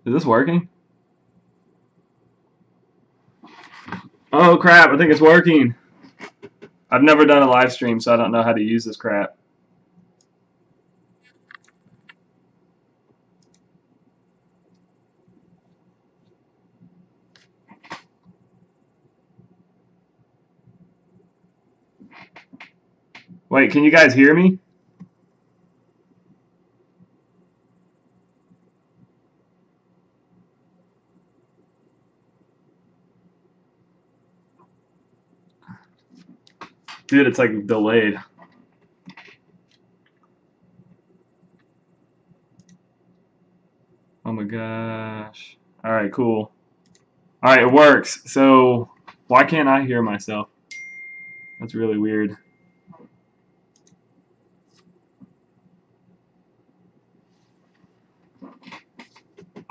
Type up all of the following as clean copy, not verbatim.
Is this working? Oh crap, I think it's working. I've never done a live stream, so I don't know how to use this crap. Wait, can you guys hear me? Dude, it's like delayed. Oh my gosh. Alright, cool. Alright, it works. So, why can't I hear myself? That's really weird.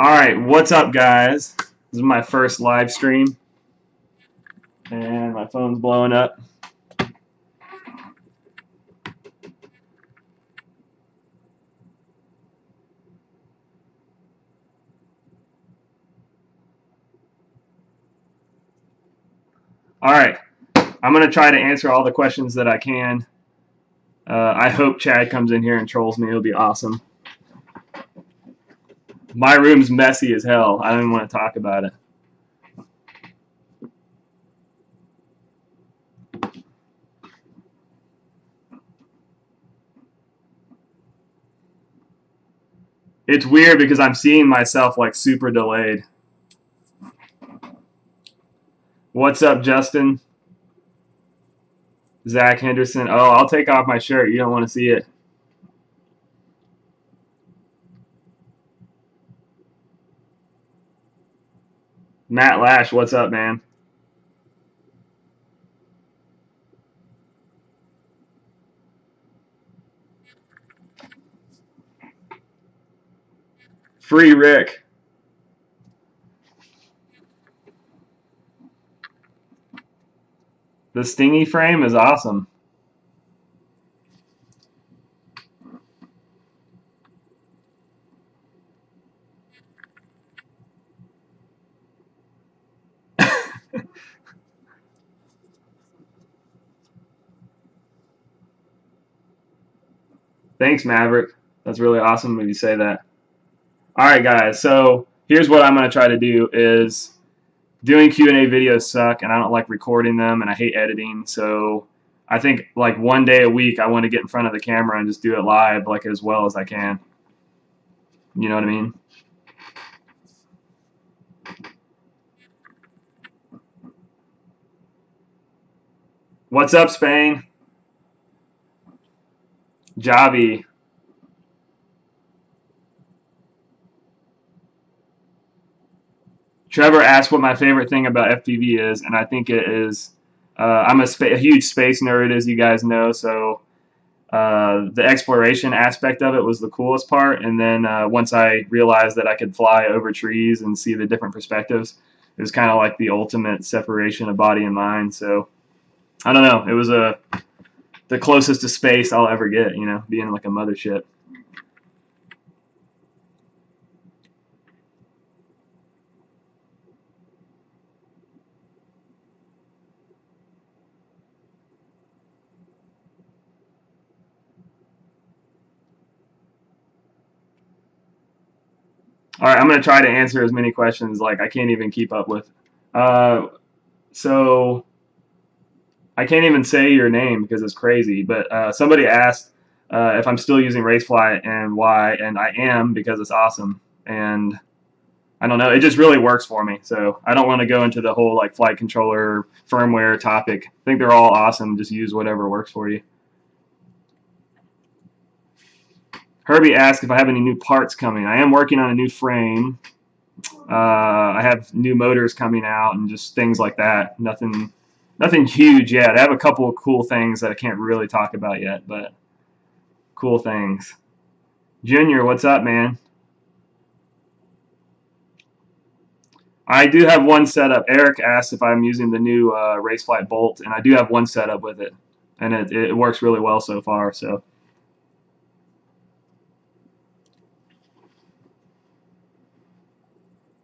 Alright, what's up, guys? This is my first live stream. And my phone's blowing up. Alright, I'm going to try to answer all the questions that I can. I hope Chad comes in here and trolls me. It'll be awesome. My room's messy as hell. I don't even want to talk about it. It's weird because I'm seeing myself like super delayed. What's up, Justin? Zach Henderson. Oh, I'll take off my shirt. You don't want to see it. Matt Lash, what's up, man? Free Rick. The Stingy frame is awesome. Thanks, Maverick. That's really awesome when you say that. All right, guys. So here's what I'm going to try to do is doing Q&A videos suck, and I don't like recording them, and I hate editing. So I think like one day a week I want to get in front of the camera and just do it live like as well as I can. You know what I mean? What's up, Spain? Javy. Trevor asked what my favorite thing about FPV is, and I think it is I'm a huge space nerd, as you guys know, so the exploration aspect of it was the coolest part, and then once I realized that I could fly over trees and see the different perspectives, it was kind of like the ultimate separation of body and mind. So I don't know, it was the closest to space I'll ever get, you know, being like a mothership. All right, I'm going to try to answer as many questions like I can't even keep up with. So I can't even say your name because it's crazy, but somebody asked if I'm still using Raceflight and why, and I am because it's awesome. And I don't know, it just really works for me. So I don't want to go into the whole like flight controller firmware topic. I think they're all awesome. Just use whatever works for you. Herbie asked if I have any new parts coming. I am working on a new frame. I have new motors coming out and just things like that. Nothing huge yet. I have a couple of cool things that I can't really talk about yet, but cool things. Junior, what's up, man? I do have one setup. Eric asked if I'm using the new Raceflight Bolt, and I do have one setup with it, and it works really well so far. So.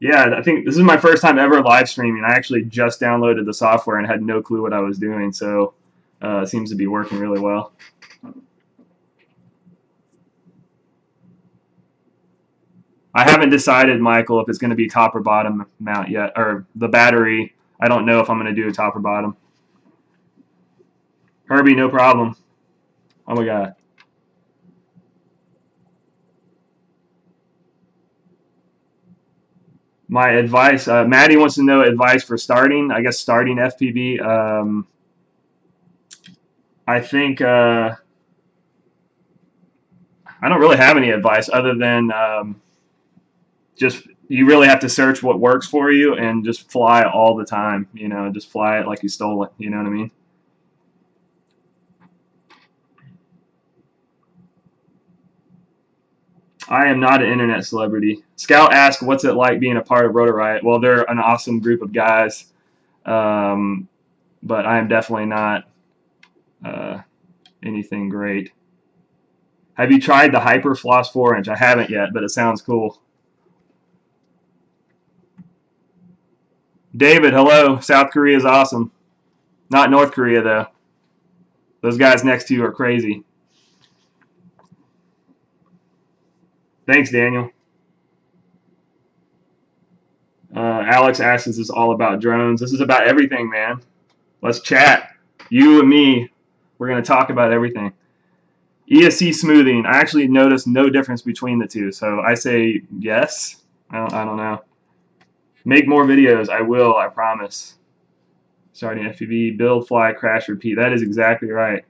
Yeah, I think this is my first time ever live streaming. I actually just downloaded the software and had no clue what I was doing, so it seems to be working really well. I haven't decided, Michael, if it's going to be top or bottom mount yet, or the battery. I don't know if I'm going to do a top or bottom. Herbie, no problem. Oh my God. My advice, Maddie wants to know advice for starting. I guess starting FPV. I think I don't really have any advice other than just you really have to search what works for you and just fly all the time. You know, just fly it like you stole it. You know what I mean? I am not an internet celebrity. Scout asked, "What's it like being a part of Rotor Riot?" Well, they're an awesome group of guys, um, but I am definitely not uh, anything great. Have you tried the Hyperfloss 4-inch? I haven't yet, but it sounds cool. David, hello. South Korea is awesome. Not North Korea, though. Those guys next to you are crazy. Thanks, Daniel. Alex asks, is this all about drones? This is about everything, man. Let's chat. You and me, we're going to talk about everything. ESC smoothing, I actually noticed no difference between the two, so I say yes. I don't know. Make more videos. I will, I promise. Starting FPV, build, fly, crash, repeat. That is exactly right.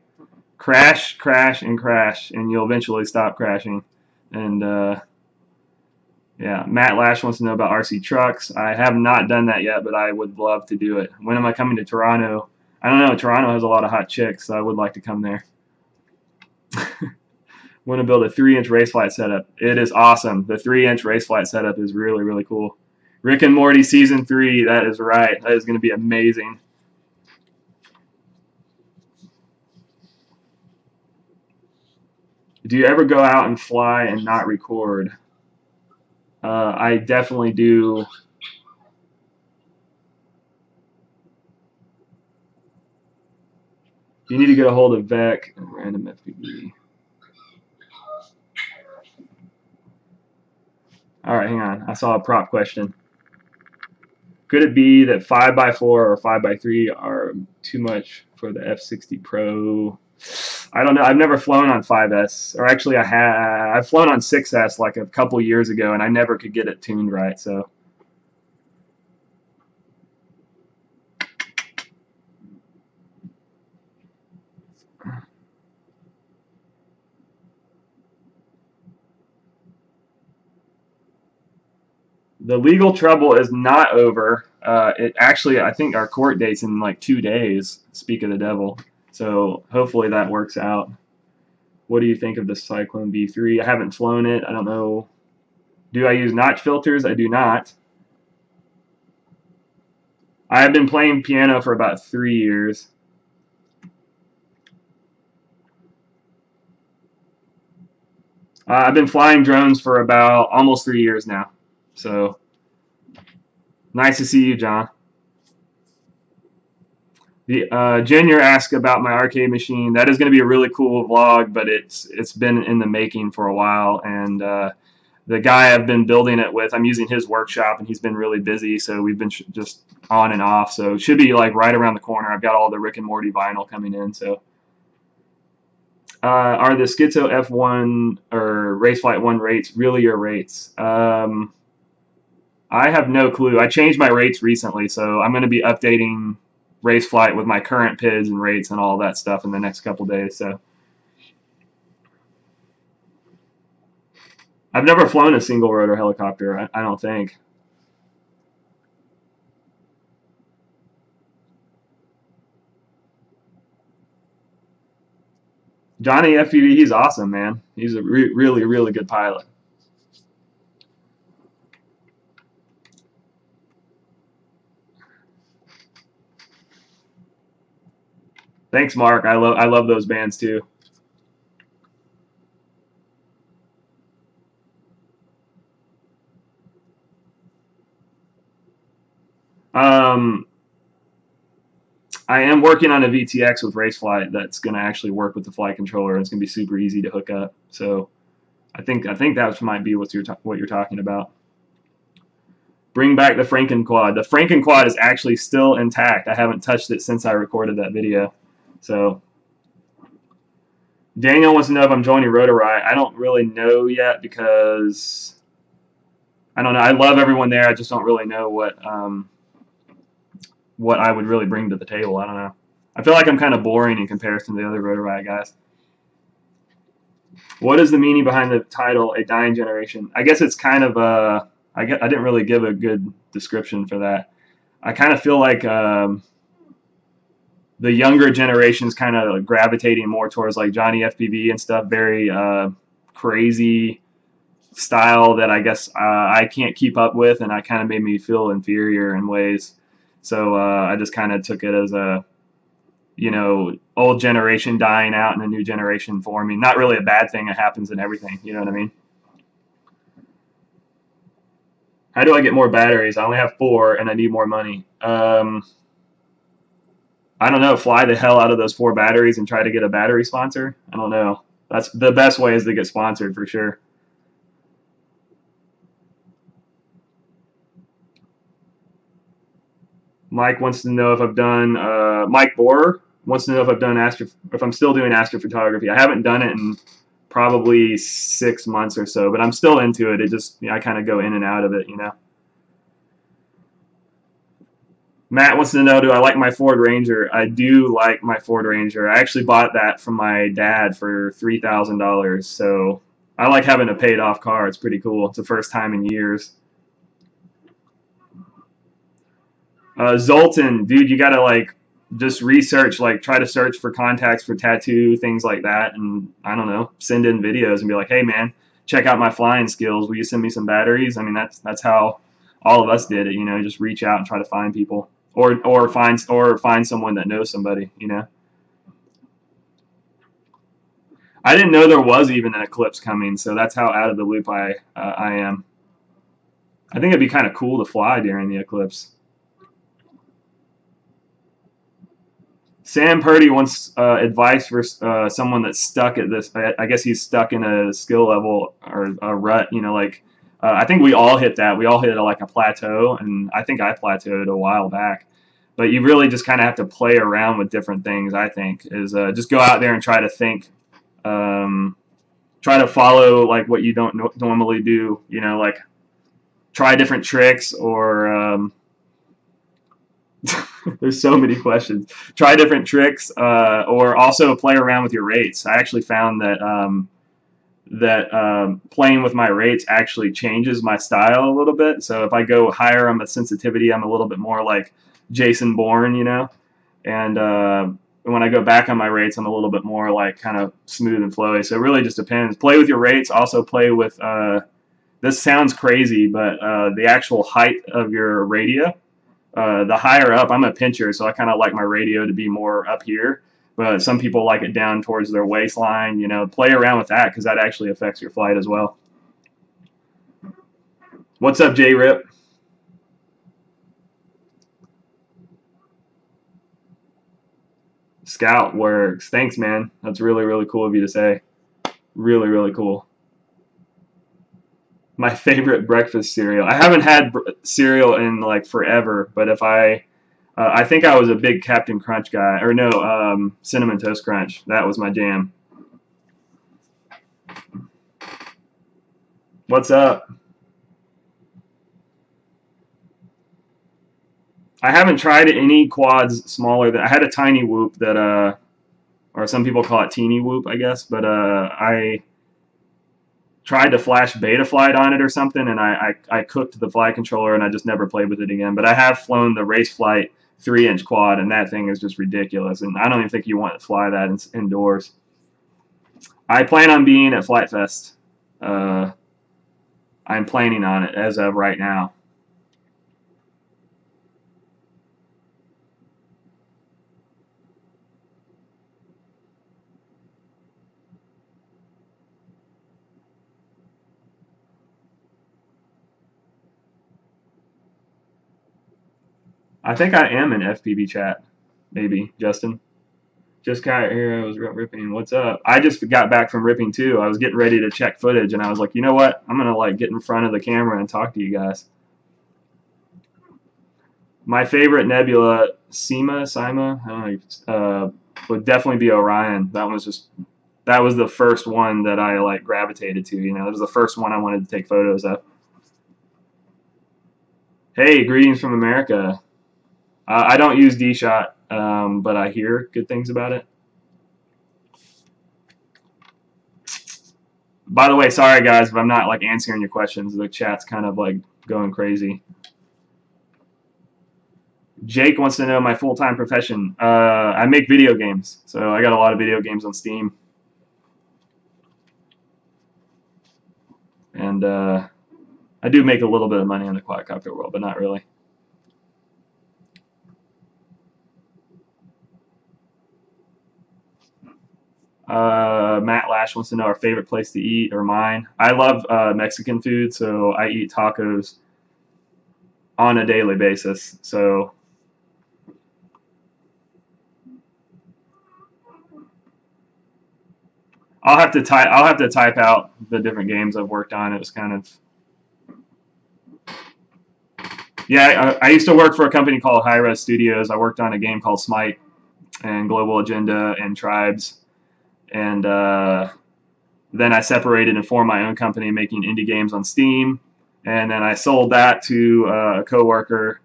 Crash, crash, and crash, and you'll eventually stop crashing. And yeah, Matt Lash wants to know about RC trucks. I have not done that yet, but I would love to do it. When am I coming to Toronto? I don't know. Toronto has a lot of hot chicks, so I would like to come there. Want to build a 3-inch Raceflight setup. It is awesome. The 3-inch Raceflight setup is really, really cool. Rick and Morty Season 3, that is right. That is going to be amazing. Do you ever go out and fly and not record? I definitely do. You need to get a hold of Vec and Random FPV. All right, hang on. I saw a prop question. Could it be that 5x4 or 5x3 are too much for the F60 Pro? I don't know. I've never flown on 5S, or actually, I've flown on 6S like a couple years ago, and I never could get it tuned right. So, the legal trouble is not over. It actually, I think our court date's in like 2 days. Speak of the devil. So hopefully that works out. What do you think of the Cyclone V3? I haven't flown it. I don't know. Do I use notch filters? I do not. I have been playing piano for about 3 years. I've been flying drones for about almost 3 years now. So nice to see you, John. The Junior asked about my arcade machine. That is going to be a really cool vlog, but it's been in the making for a while. And the guy I've been building it with, I'm using his workshop, and he's been really busy. So we've been just on and off. So it should be like right around the corner. I've got all the Rick and Morty vinyl coming in. So are the Schizo F1 or Raceflight 1 rates really your rates? I have no clue. I changed my rates recently, so I'm going to be updating Raceflight with my current PIDs and rates and all that stuff in the next couple days. So I've never flown a single rotor helicopter. I don't think. Johnny FPV, he's awesome, man. He's a really, really good pilot. Thanks, Mark. I love those bands too. I am working on a VTX with Raceflight that's going to actually work with the flight controller, and it's going to be super easy to hook up. So I think that might be what you're talking about. Bring back the Franken quad. The Franken quad is actually still intact. I haven't touched it since I recorded that video. So Daniel wants to know if I'm joining Rotorite. I don't really know yet because I don't know. I love everyone there. I just don't really know what I would really bring to the table. I don't know. I feel like I'm kind of boring in comparison to the other Rotorite guys. What is the meaning behind the title, A Dying Generation? I guess it's kind of I didn't really give a good description for that. I kind of feel like the younger generation's kind of gravitating more towards like Johnny FPV and stuff, very crazy style that I guess I can't keep up with, and I kind of made me feel inferior in ways. So I just kind of took it as a, old generation dying out and a new generation forming. Not really a bad thing. It happens in everything. You know what I mean? How do I get more batteries? I only have 4 and I need more money. I don't know. Fly the hell out of those 4 batteries and try to get a battery sponsor. I don't know. That's the best way is to get sponsored for sure. Mike wants to know if I've done. Mike Borer wants to know if I've done if I'm still doing astrophotography. I haven't done it in probably 6 months or so, but I'm still into it. It just I kind of go in and out of it, Matt wants to know, do I like my Ford Ranger? I do like my Ford Ranger. I actually bought that from my dad for $3,000, so I like having a paid-off car. It's pretty cool. It's the first time in years. Zoltan, dude, you gotta just research, try to search for contacts for tattoo, things like that, and I don't know, send in videos and be like, hey man, check out my flying skills. Will you send me some batteries? I mean, that's how all of us did it, just reach out and try to find people, or find someone that knows somebody, I didn't know there was even an eclipse coming, so that's how out of the loop I am. I think it'd be kind of cool to fly during the eclipse. Sam Purdy wants advice for someone that's stuck at this. I guess he's stuck in a skill level or a rut. I think we all hit that. We all hit a plateau, and I think I plateaued a while back. But you really just kind of have to play around with different things. I think is just go out there and try to think, try to follow what you don't normally do. Try different tricks or. There's so many questions. Try different tricks, or also play around with your rates. I actually found that playing with my rates actually changes my style a little bit. So if I go higher on the sensitivity, I'm a little bit more like Jason Bourne, And when I go back on my rates, I'm a little bit more kind of smooth and flowy. So it really just depends. Play with your rates. Also play with. This sounds crazy, but the actual height of your radio. The higher up, I'm a pincher, so I kind of like my radio to be more up here. But some people like it down towards their waistline. Play around with that because that actually affects your flight as well. What's up, J-Rip? Scout works. Thanks, man. That's really, really cool of you to say. Really, really cool. My favorite breakfast cereal. I haven't had cereal in forever, but if I think I was a big Captain Crunch guy, or no, Cinnamon Toast Crunch. That was my jam. What's up? I haven't tried any quads smaller than. I had a tiny whoop that or some people call it teeny whoop, I guess, but I tried to flash Betaflight on it or something, and I cooked the flight controller, and I just never played with it again. But I have flown the Raceflight 3-inch quad, and that thing is just ridiculous, and I don't even think you want to fly that indoors. I plan on being at Flight Fest. I'm planning on it as of right now. I think I am in FPV chat. Maybe, Justin. Just got here. I was ripping. What's up? I just got back from ripping too. I was getting ready to check footage, and I was like, you know what? I'm gonna like get in front of the camera and talk to you guys. My favorite nebula, Sima, I don't know, would definitely be Orion. That was the first one that I like gravitated to. You know, it was the first one I wanted to take photos of. Hey, greetings from America. I don't use D-Shot, but I hear good things about it. By the way, sorry guys if I'm not like answering your questions. The chat's kind of like going crazy. Jake wants to know my full-time profession. I make video games, so I got a lot of video games on Steam. And I do make a little bit of money in the quadcopter world, but not really. Matt Lash wants to know our favorite place to eat or mine. I love Mexican food, so I eat tacos on a daily basis. So I'll have to type out the different games I've worked on. It was kind of, yeah. I used to work for a company called High Res Studios. I worked on a game called Smite and Global Agenda and Tribes, and then I separated and formed my own company making indie games on Steam, and then I sold that to a coworker,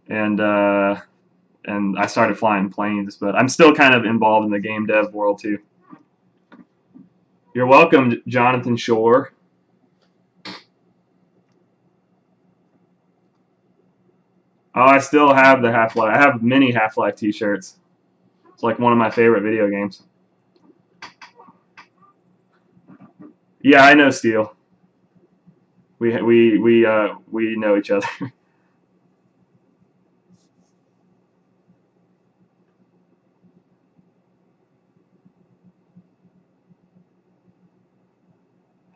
and I started flying planes. But I'm still kind of involved in the game dev world too. You're welcome, Jonathan Shore. Oh, I still have the Half-Life. I have many Half-Life t-shirts. It's like one of my favorite video games. Yeah, I know Steel. We know each other.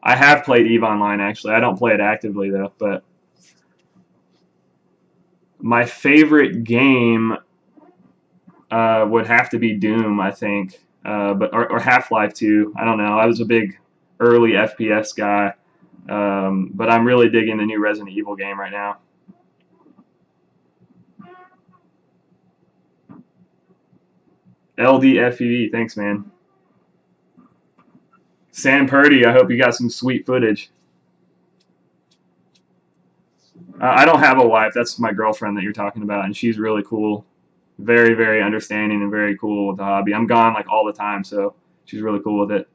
I have played EVE Online, actually. I don't play it actively, though. But my favorite game would have to be Doom, I think. Or Half-Life 2. I don't know. I was a big early FPS guy. But I'm really digging the new Resident Evil game right now. LDFEV, thanks, man. Sam Purdy, I hope you got some sweet footage. I don't have a wife. That's my girlfriend that you're talking about, and she's really cool. Very, very understanding and very cool with the hobby. I'm gone like all the time, so she's really cool with it.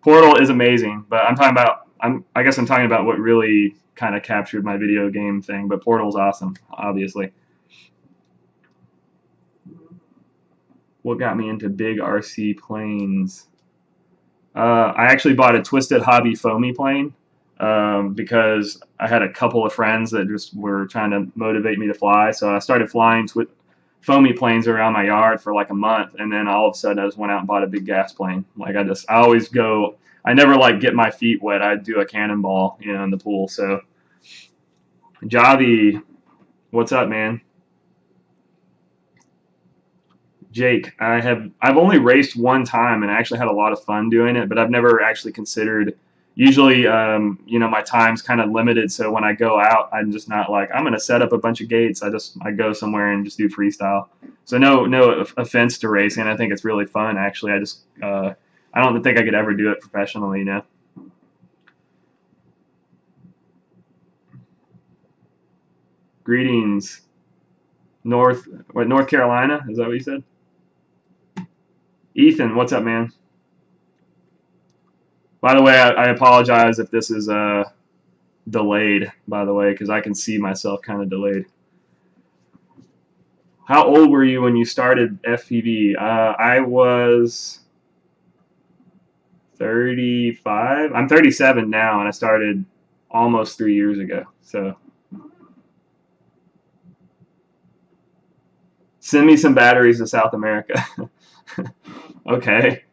Portal is amazing, but I guess I'm talking about what really kind of captured my video game thing, but Portal's awesome, obviously. What got me into big RC planes? I actually bought a Twisted Hobby foamy plane because I had a couple of friends that just were trying to motivate me to fly. So I started flying foamy planes around my yard for like a month, and then all of a sudden I just went out and bought a big gas plane. Like I always go. I never like get my feet wet. I do a cannonball, in the pool. So Javy, what's up, man? Jake, I've only raced one time and I actually had a lot of fun doing it, but I've never actually considered. Usually, my time's kind of limited, so when I go out, I'm just not like I'm gonna set up a bunch of gates. I go somewhere and just do freestyle. So no offense to racing. I think it's really fun. Actually, I don't think I could ever do it professionally. Greetings, North Carolina. Is that what you said? Ethan, what's up, man? By the way, I apologize if this is delayed, by the way, because I can see myself kind of delayed. How old were you when you started FPV? I was 35. I'm 37 now, and I started almost 3 years ago. So send me some batteries to South America. Okay.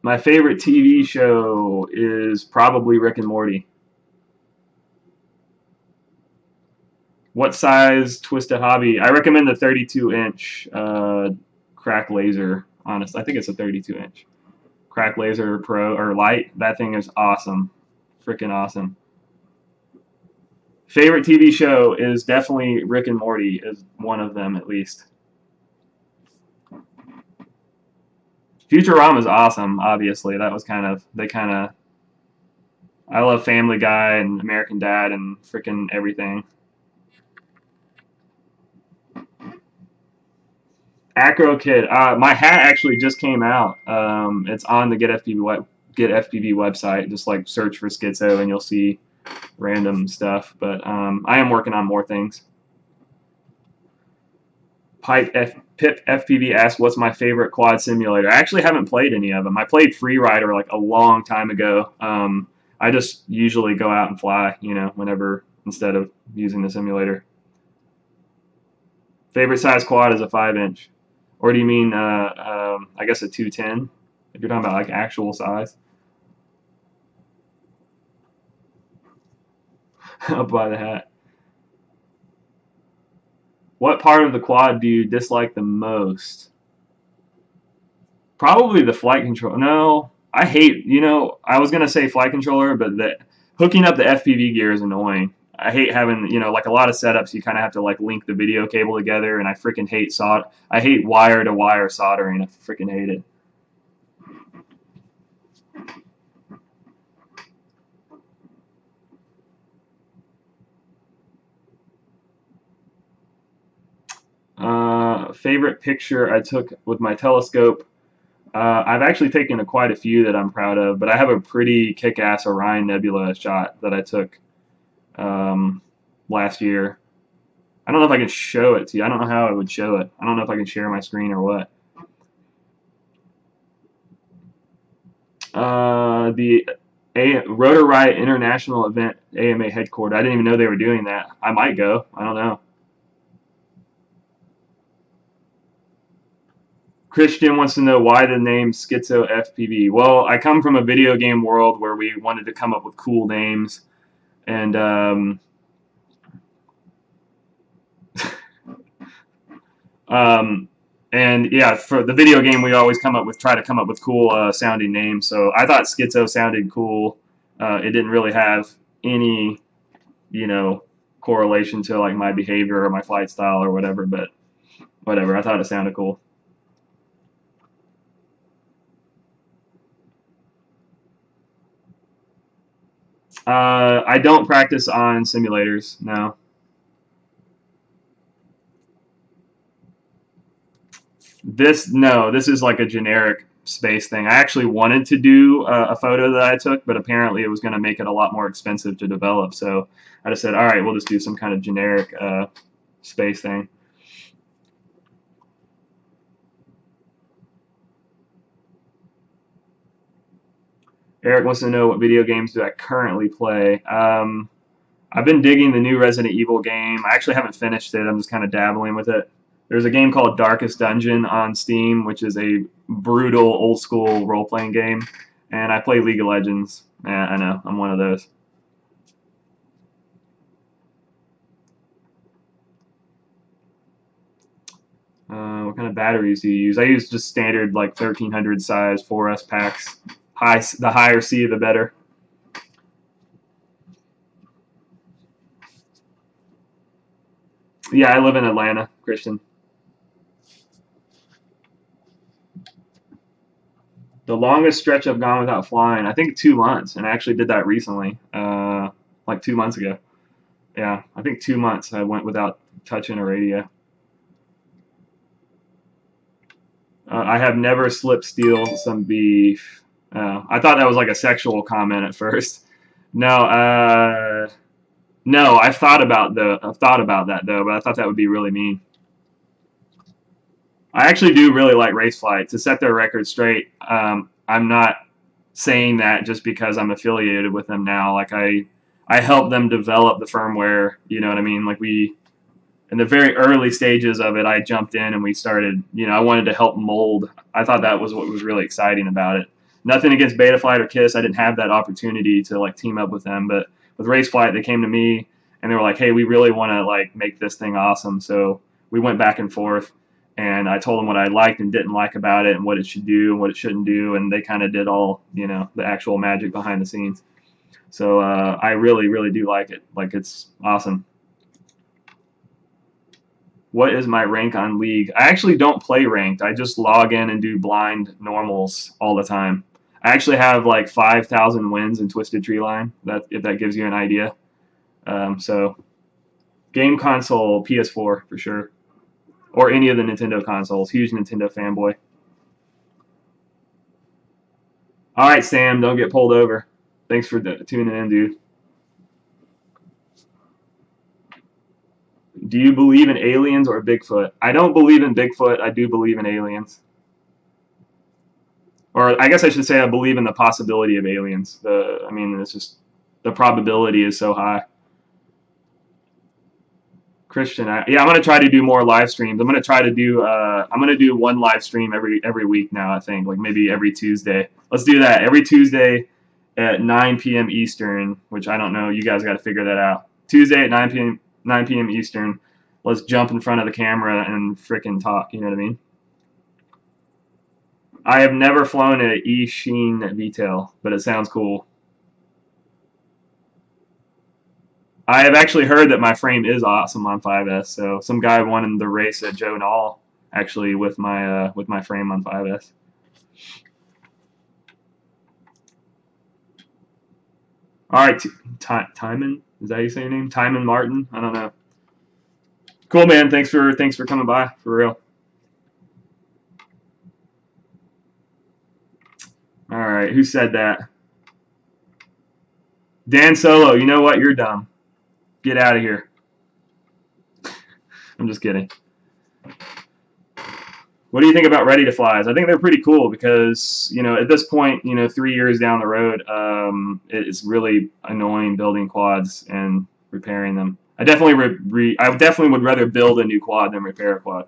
My favorite TV show is probably Rick and Morty. What size twisted hobby? I recommend the 32-inch crack laser. Honest, I think it's a 32-inch crack laser pro or light. That thing is awesome, freaking awesome. Favorite TV show is definitely Rick and Morty. Is one of them at least. Futurama is awesome. Obviously, that was kind of I love Family Guy and American Dad and freaking everything. Acro Kid. My hat actually just came out. It's on the Get FPV website. Just like search for Schizo and you'll see random stuff. But I am working on more things. Pip FPV asks, "What's my favorite quad simulator?" I actually haven't played any of them. I played Freerider like a long time ago. I just usually go out and fly, whenever instead of using the simulator. Favorite size quad is a 5-inch. Or do you mean, I guess a 210? If you're talking about like actual size. I'll buy the hat. What part of the quad do you dislike the most? Probably the flight control. No, I hate, I was going to say flight controller, but hooking up the FPV gear is annoying. I hate having, like a lot of setups, you kind of have to like link the video cable together, and I freaking hate I hate wire-to-wire soldering. I freaking hate it. Favorite picture I took with my telescope. I've actually taken quite a few that I'm proud of, but I have a pretty kick-ass Orion Nebula shot that I took last year. I don't know if I can show it to you. I don't know how I would show it. I don't know if I can share my screen or what. The Rotor Riot International Event AMA headquarters. I didn't even know they were doing that. I might go. I don't know. Christian wants to know why the name Schizo FPV. Well, I come from a video game world where we wanted to come up with cool names, and and yeah, for the video game we always try to come up with cool sounding names. So I thought Schizo sounded cool. It didn't really have any, correlation to like my behavior or my flight style or whatever, but whatever. I thought it sounded cool. I don't practice on simulators, no. This is like a generic space thing. I actually wanted to do a photo that I took, but apparently it was going to make it a lot more expensive to develop. So I just said, all right, we'll just do some kind of generic space thing. Eric wants to know what video games do I currently play. I've been digging the new Resident Evil game. I actually haven't finished it. I'm just kind of dabbling with it. There's a game called Darkest Dungeon on Steam, which is a brutal, old-school role-playing game. And I play League of Legends. Yeah, I know. I'm one of those. What kind of batteries do you use? I use just standard, like, 1300 size 4S packs. The higher C, the better. Yeah, I live in Atlanta, Christian. The longest stretch I've gone without flying, I think 2 months, and I actually did that recently, like 2 months ago. Yeah, I think 2 months I went without touching a radio. I have never slipped steel some beef. I thought that was like a sexual comment at first. No, no, I've thought about that though, but I thought that would be really mean. I actually do really like Raceflight. To set their record straight, I'm not saying that just because I'm affiliated with them now. Like I helped them develop the firmware. You know what I mean? Like in the very early stages of it, I jumped in and we started. I wanted to help mold. I thought that was what was really exciting about it. Nothing against Betaflight or Kiss. I didn't have that opportunity to like team up with them, but with Raceflight, they came to me and they were like, "Hey, we really want to like make this thing awesome." So we went back and forth, and I told them what I liked and didn't like about it, and what it should do and what it shouldn't do, and they kind of did all, you know, the actual magic behind the scenes. So I really, really do like it. Like, it's awesome. What is my rank on League? I actually don't play ranked. I just log in and do blind normals all the time. I actually have like 5,000 wins in Twisted Tree Line, if that gives you an idea. So game console, PS4 for sure. Or any of the Nintendo consoles. Huge Nintendo fanboy. All right, Sam, don't get pulled over. Thanks for tuning in, dude. Do you believe in aliens or Bigfoot? I don't believe in Bigfoot. I do believe in aliens. Or I guess I should say I believe in the possibility of aliens. I mean, it's just the probability is so high. Christian, yeah, I'm gonna try to do more live streams. I'm gonna try to do one live stream every week now. I think like maybe every Tuesday. Let's do that every Tuesday at 9 p.m. Eastern, which I don't know. You guys got to figure that out. Tuesday at 9 p.m. Eastern. Let's jump in front of the camera and frickin' talk. You know what I mean? I have never flown an E-Sheen VTOL, but it sounds cool. I have actually heard that my frame is awesome on 5S. So some guy won the race at Joe Nall actually with my frame on 5S. All right, Timon, is that how you say your name? Timon Martin? I don't know. Cool, man. Thanks for coming by, for real. All right, who said that? Dan Solo, you know what? You're dumb. Get out of here. I'm just kidding. What do you think about ready to flies? I think they're pretty cool because, you know, at this point, you know, 3 years down the road, it's really annoying building quads and repairing them. I definitely would rather build a new quad than repair a quad.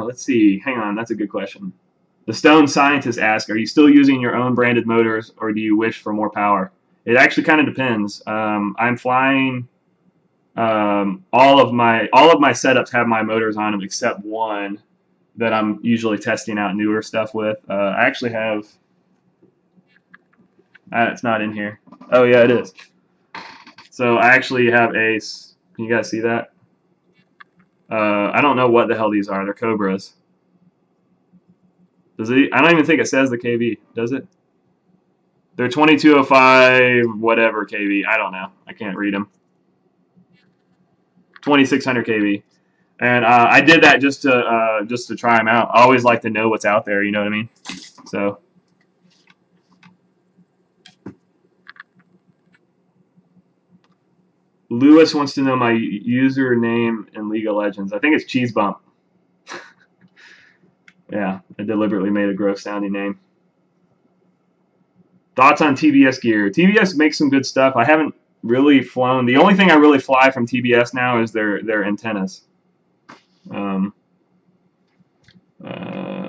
Let's see. Hang on, that's a good question. The Stone Scientist asks, are you still using your own branded motors, or do you wish for more power? It actually kind of depends. I'm flying. All of my setups have my motors on them except one that I'm usually testing out newer stuff with. I actually have. It's not in here. Oh yeah, it is. So I actually have a. Can you guys see that? I don't know what the hell these are. They're Cobras. Does it? I don't even think it says the KV. Does it? They're 2205 whatever KV. I don't know. I can't read them. 2600 kV, and I did that just to try them out. I always like to know what's out there, you know what I mean? So Lewis wants to know my username in League of Legends. I think it's Cheese Bump. Yeah, I deliberately made a gross sounding name. Thoughts on TBS gear? TBS makes some good stuff. I haven't really flown. The only thing I really fly from TBS now is their antennas.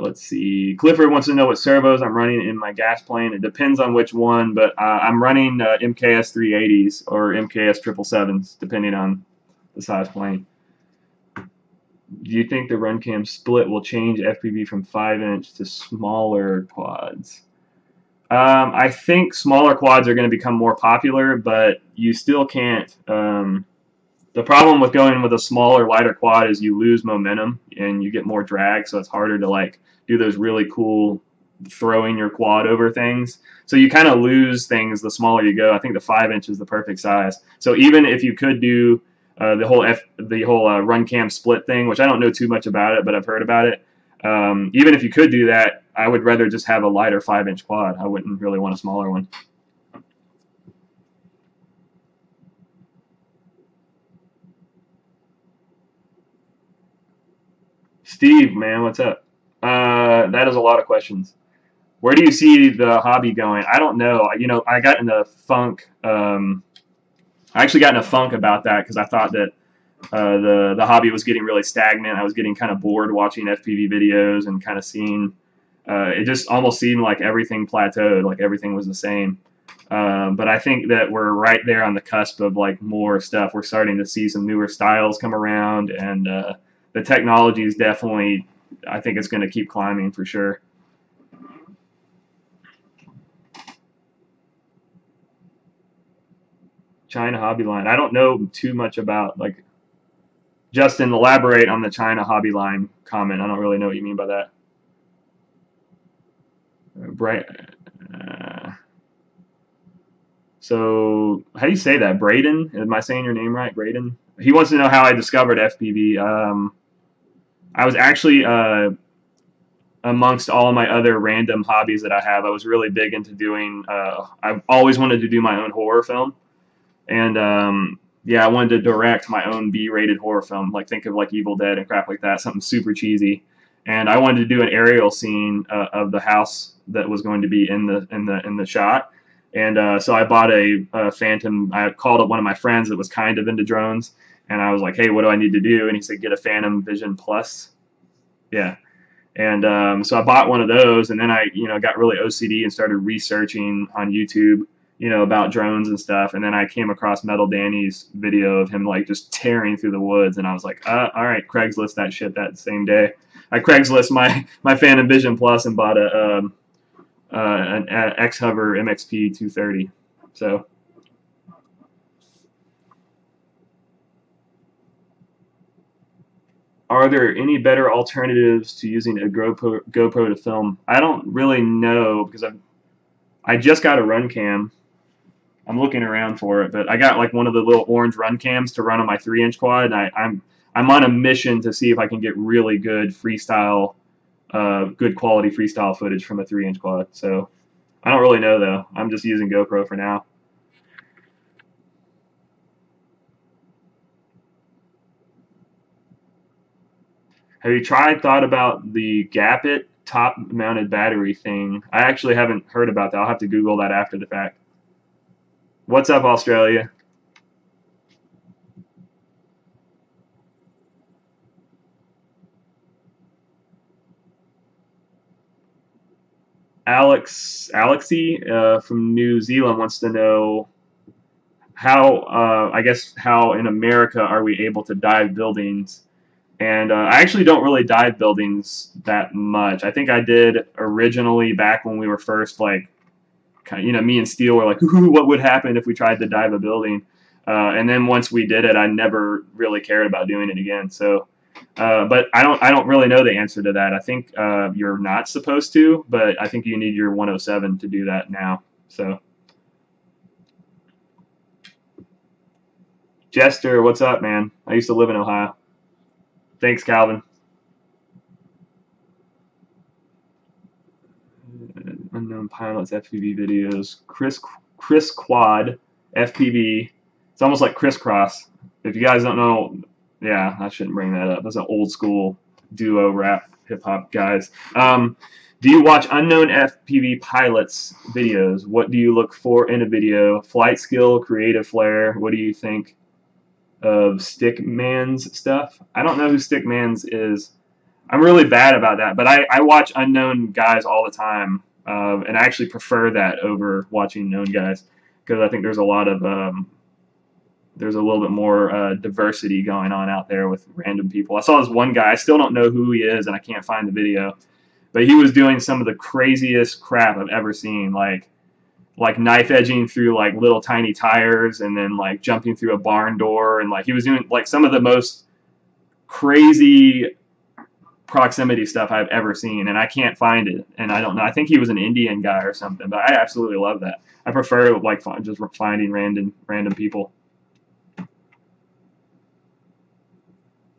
Let's see. Clifford wants to know what servos I'm running in my gas plane. It depends on which one, but I'm running MKS 380s or MKS 777s, depending on the size plane. Do you think the run cam split will change FPV from 5-inch to smaller quads? I think smaller quads are going to become more popular, but you still can't. The problem with going with a smaller, lighter quad is you lose momentum and you get more drag, so it's harder to like do those really cool throwing your quad over things. So you kind of lose things the smaller you go. I think the 5-inch is the perfect size. So even if you could do the whole run cam split thing, which I don't know too much about it, but I've heard about it. Even if you could do that, I would rather just have a lighter 5-inch quad. I wouldn't really want a smaller one. Steve, man, what's up? That is a lot of questions. Where do you see the hobby going? I don't know. You know, I got in a funk. I actually got in a funk about that because I thought that the hobby was getting really stagnant. I was getting kind of bored watching FPV videos and kind of seeing it just almost seemed like everything plateaued, like everything was the same. But I think that we're right there on the cusp of like more stuff. We're starting to see some newer styles come around, and the technology is definitely, I think it's going to keep climbing for sure. China hobby line. I don't know too much about, like, Justin, elaborate on the China hobby line comment. I don't really know what you mean by that. Bright. So how do you say that? Braden? Am I saying your name right? Braden? He wants to know how I discovered FPV. I was actually amongst all of my other random hobbies that I have, I was really big into doing. I've always wanted to do my own horror film, and yeah, I wanted to direct my own B-rated horror film. Like think of like Evil Dead and crap like that, something super cheesy. And I wanted to do an aerial scene of the house that was going to be in the shot. And so I bought a Phantom. I called up one of my friends that was kind of into drones, and I was like, "Hey, what do I need to do?" And he said, "Get a Phantom Vision Plus." Yeah. And so I bought one of those, and then I, got really OCD and started researching on YouTube, about drones and stuff. And then I came across Metal Danny's video of him like just tearing through the woods, and I was like, all right, Craigslist that shit that same day. I Craigslist my Phantom Vision Plus and bought an X-Hover MXP 230. So. Are there any better alternatives to using a GoPro to film? I don't really know because I just got a run cam. I'm looking around for it, but I got like one of the little orange run cams to run on my 3-inch quad, and I'm on a mission to see if I can get really good freestyle, good quality freestyle footage from a 3-inch quad. So I don't really know though. I'm just using GoPro for now. Have you thought about the Gap-It top-mounted battery thing? I actually haven't heard about that. I'll have to Google that after the fact. What's up, Australia? Alexi from New Zealand wants to know how, I guess, how in America are we able to dive buildings? And I actually don't really dive buildings that much. I think I did originally back when we were first, like, me and Steele were like, ooh, what would happen if we tried to dive a building? And then once we did it, I never really cared about doing it again. So, but I don't really know the answer to that. I think you're not supposed to, but I think you need your 107 to do that now. So, Jester, what's up, man? I used to live in Ohio. Thanks, Calvin. Unknown pilots FPV videos. Chris Quad FPV. It's almost like crisscross. If you guys don't know, yeah, I shouldn't bring that up. That's an old school duo rap hip hop guys. Do you watch unknown FPV pilots videos? What do you look for in a video? Flight skill, creative flair. What do you think of Stickman's stuff? I don't know who Stickman's is. I'm really bad about that, but I watch unknown guys all the time, and I actually prefer that over watching known guys because I think there's a lot of there's a little bit more diversity going on out there with random people. I saw this one guy. I still don't know who he is, and I can't find the video, but he was doing some of the craziest crap I've ever seen, like knife edging through like little tiny tires and then like jumping through a barn door, and like he was doing like some of the most crazy proximity stuff I've ever seen, and I can't find it, and I don't know. I think he was an Indian guy or something, but I absolutely love that. I prefer like just finding random people.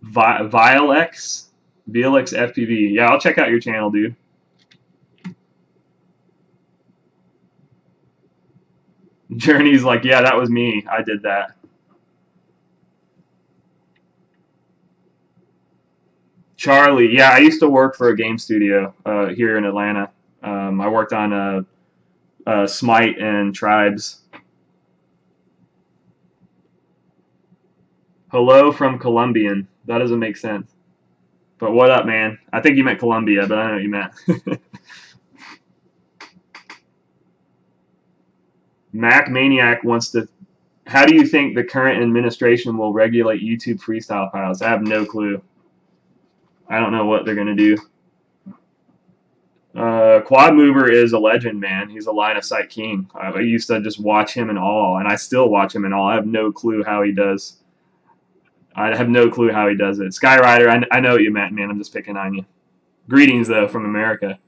Vilex FPV. Yeah, I'll check out your channel, dude. Journey's like, yeah, that was me. I did that. Charlie, yeah, I used to work for a game studio here in Atlanta. I worked on Smite and Tribes. Hello from Colombian. That doesn't make sense. But what up, man? I think you meant Colombia, but I know what you meant. Mac Maniac wants to. How do you think the current administration will regulate YouTube freestyle files? I have no clue. I don't know what they're gonna do. Quad Mover is a legend, man. He's a line of sight king. I used to just watch him in awe, and I still watch him in awe. I have no clue how he does. I have no clue how he does it. Skyrider, I know what you meant, man. I'm just picking on you. Greetings, though, from America.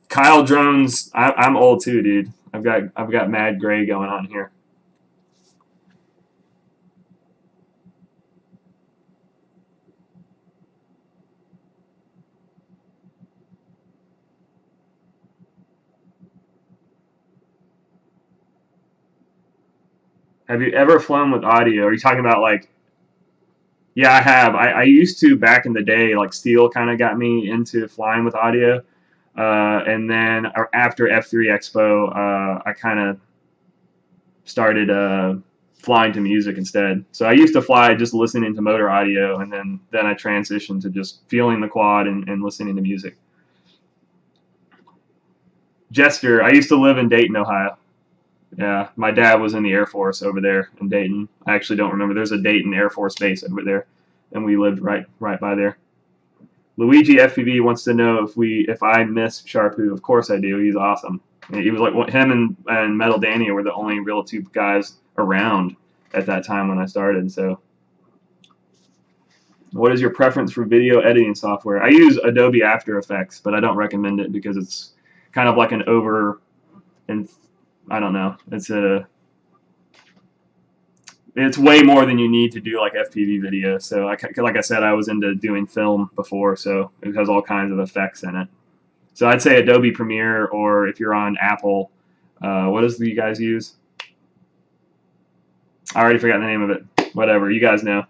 Kyle Drones, I'm old too, dude. I've got mad gray going on here. Have you ever flown with audio? Are you talking about like? Yeah, I have. I used to back in the day. Like Steel kind of got me into flying with audio, and then after F3 Expo, I kind of started flying to music instead. So I used to fly just listening to motor audio, and then I transitioned to just feeling the quad and listening to music. Jester, I used to live in Dayton, Ohio. Yeah, my dad was in the Air Force over there in Dayton. I actually don't remember. There's a Dayton Air Force base over there, and we lived right by there. Luigi FPV wants to know if I miss Sharpoo. Of course I do. He's awesome. He was like him and Metal Danny were the only real two guys around at that time when I started. So, what is your preference for video editing software? I use Adobe After Effects, but I don't recommend it because it's kind of like an over and I don't know. It's way more than you need to do like FPV video. So like I said, I was into doing film before, so it has all kinds of effects in it. So I'd say Adobe Premiere, or if you're on Apple, what does you guys use? I already forgot the name of it. Whatever, you guys know.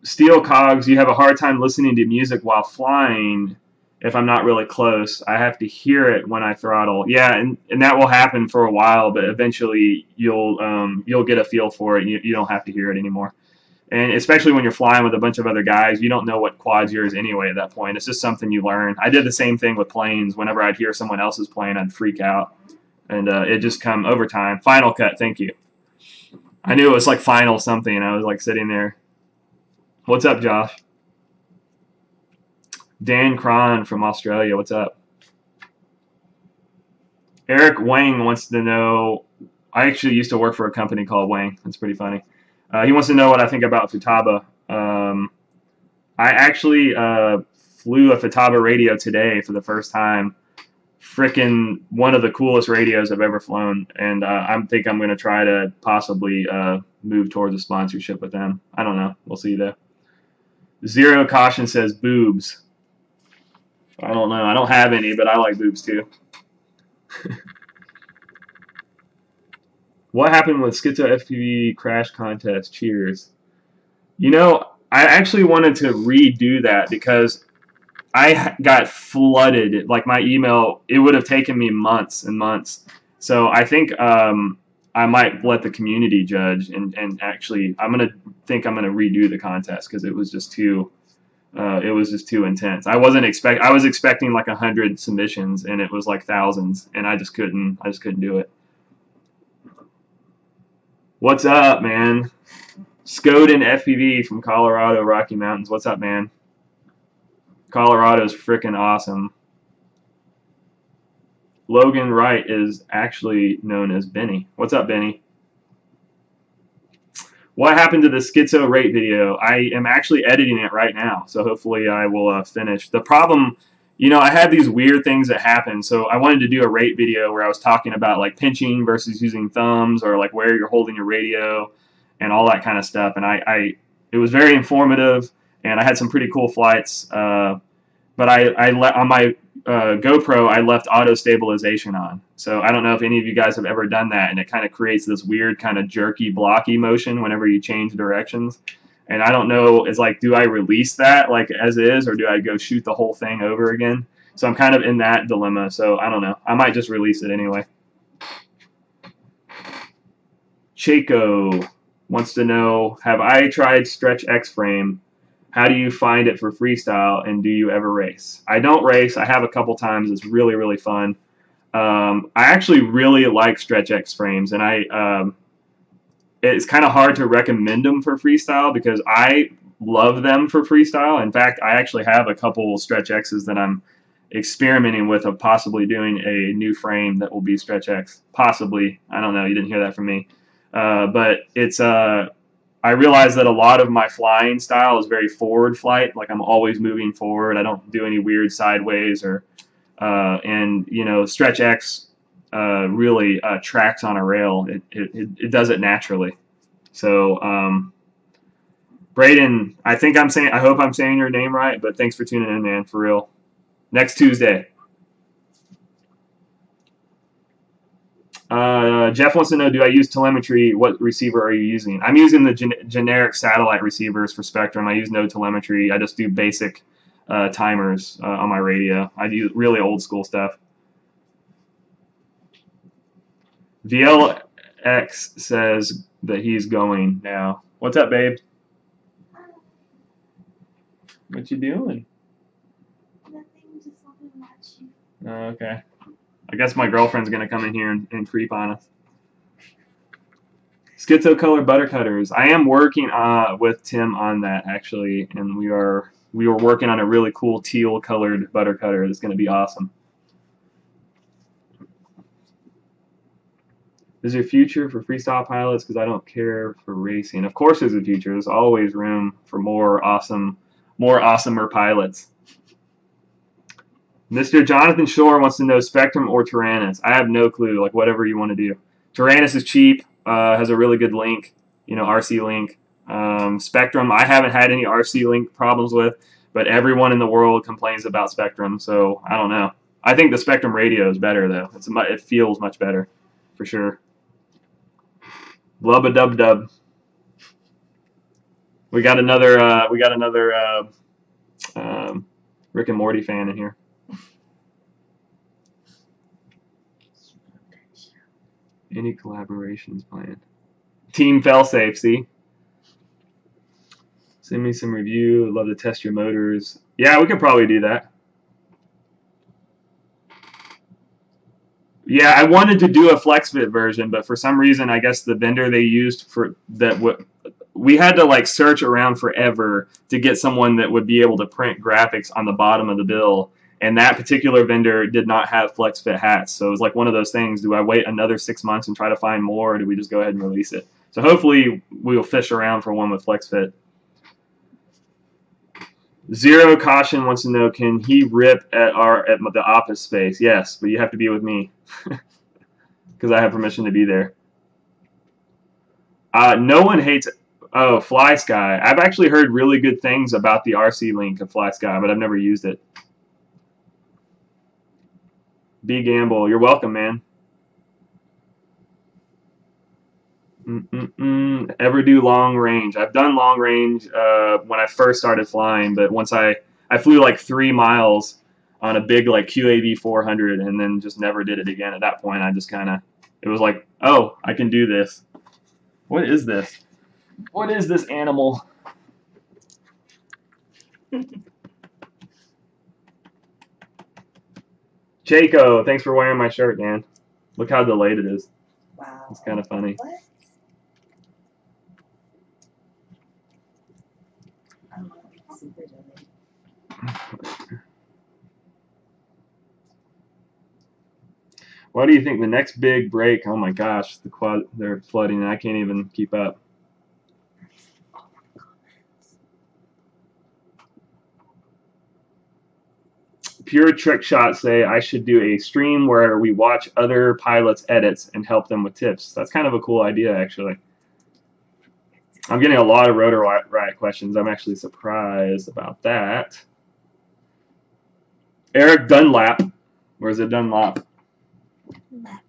Steel Cogs, you have a hard time listening to music while flying. If I'm not really close, I have to hear it when I throttle. Yeah, and that will happen for a while, but eventually you'll get a feel for it, and you don't have to hear it anymore. And especially when you're flying with a bunch of other guys, you don't know what quad's yours anyway at that point. It's just something you learn. I did the same thing with planes. Whenever I'd hear someone else's plane, I'd freak out, and it just come over time. Final Cut, thank you. I knew it was like final something, and I was like sitting there. What's up, Josh? Dan Cron from Australia, what's up? Eric Wang wants to know, I actually used to work for a company called Wang. That's pretty funny. He wants to know what I think about Futaba. I actually flew a Futaba radio today for the first time. Frickin' one of the coolest radios I've ever flown, and I think I'm going to try to possibly move towards a sponsorship with them. I don't know. We'll see though. Zero Caution says boobs. I don't know. I don't have any, but I like boobs too. What happened with Schizo FPV crash contest? Cheers. You know, I actually wanted to redo that because I got flooded. Like my email, it would have taken me months and months. So I think I might let the community judge and actually I'm gonna redo the contest because it was just too. It was just too intense. I was expecting like 100 submissions, and it was like thousands, and I just couldn't do it. What's up, man? Skoden FPV from Colorado, Rocky Mountains. What's up, man? Colorado's freaking awesome. Logan Wright is actually known as Benny. What's up, Benny? What happened to the Schizo rate video? I am actually editing it right now, so hopefully I will finish. The problem, you know, I had these weird things that happened, so I wanted to do a rate video where I was talking about like pinching versus using thumbs, or like where you're holding your radio and all that kind of stuff. And it was very informative, and I had some pretty cool flights. But on my GoPro, I left auto stabilization on. So I don't know if any of you guys have ever done that, and it kind of creates this weird kind of jerky, blocky motion whenever you change directions. And I don't know, it's like, do I release that like as is, or do I go shoot the whole thing over again? So I'm kind of in that dilemma. So I don't know. I might just release it anyway. Chaco wants to know, have I tried Stretch X Frame? How do you find it for freestyle, and do you ever race? I don't race. I have a couple times. It's really, really fun. I actually really like Stretch X Frames, and it's kind of hard to recommend them for freestyle because I love them for freestyle. In fact, I actually have a couple Stretch X's that I'm experimenting with of possibly doing a new frame that will be Stretch X. Possibly. I don't know. You didn't hear that from me. But it's I realize that a lot of my flying style is very forward flight. Like I'm always moving forward. I don't do any weird sideways or and you know, Stretch X really tracks on a rail. It does it naturally. So Braden, I hope I'm saying your name right, but thanks for tuning in, man, for real. Next Tuesday. Jeff wants to know, do I use telemetry? What receiver are you using? I'm using the generic satellite receivers for Spectrum. I use no telemetry. I just do basic timers on my radio. I do really old school stuff. VLX says that he's going now. What's up, babe? What you doing? Nothing, just wanted to watch you. Oh, okay. I guess my girlfriend's going to come in here and creep on us. Schizo colored butter cutters. I am working with Tim on that, actually, and we were working on a really cool teal colored butter cutter that's going to be awesome. Is there a future for freestyle pilots? Because I don't care for racing. Of course there's a future. There's always room for more awesomer pilots. Mr. Jonathan Shore wants to know Spectrum or Tyrannus. I have no clue, like whatever you want to do. Tyrannus is cheap, has a really good link, you know, RC link. Spectrum, I haven't had any RC link problems with, but everyone in the world complains about Spectrum, so I don't know. I think the Spectrum radio is better though. It feels much better, for sure. Blubba dub dub. We got another Rick and Morty fan in here. Any collaborations planned? Team Failsafe, see? Send me some review. I'd love to test your motors. Yeah, we could probably do that. Yeah, I wanted to do a FlexFit version, but for some reason, I guess the vendor they used for that, we had to like search around forever to get someone that would be able to print graphics on the bottom of the bill. And that particular vendor did not have FlexFit hats. So it was like one of those things, do I wait another 6 months and try to find more, or do we just go ahead and release it? So hopefully we'll fish around for one with FlexFit. Zero Caution wants to know, can he rip at the office space? Yes, but you have to be with me because I have permission to be there. No one hates Fly Sky. I've actually heard really good things about the RC link of Fly Sky, but I've never used it. B Gamble, you're welcome, man. Ever do long range? I've done long range when I first started flying, but once I flew like 3 miles on a big like QAV 400 and then just never did it again. At that point, I just it was like, oh, I can do this. What is this? What is this animal? Jaco, thanks for wearing my shirt, man. Look how delayed it is. Wow. It's kind of funny. What? Oh, super delayed. What do you think the next big break? Oh my gosh, the quad, they're flooding and I can't even keep up. Pure Trick Shot say I should do a stream where we watch other pilots' edits and help them with tips. That's kind of a cool idea, actually. I'm getting a lot of rotor riot questions. I'm actually surprised about that. Eric Dunlap. Where's it Dunlap? Lap.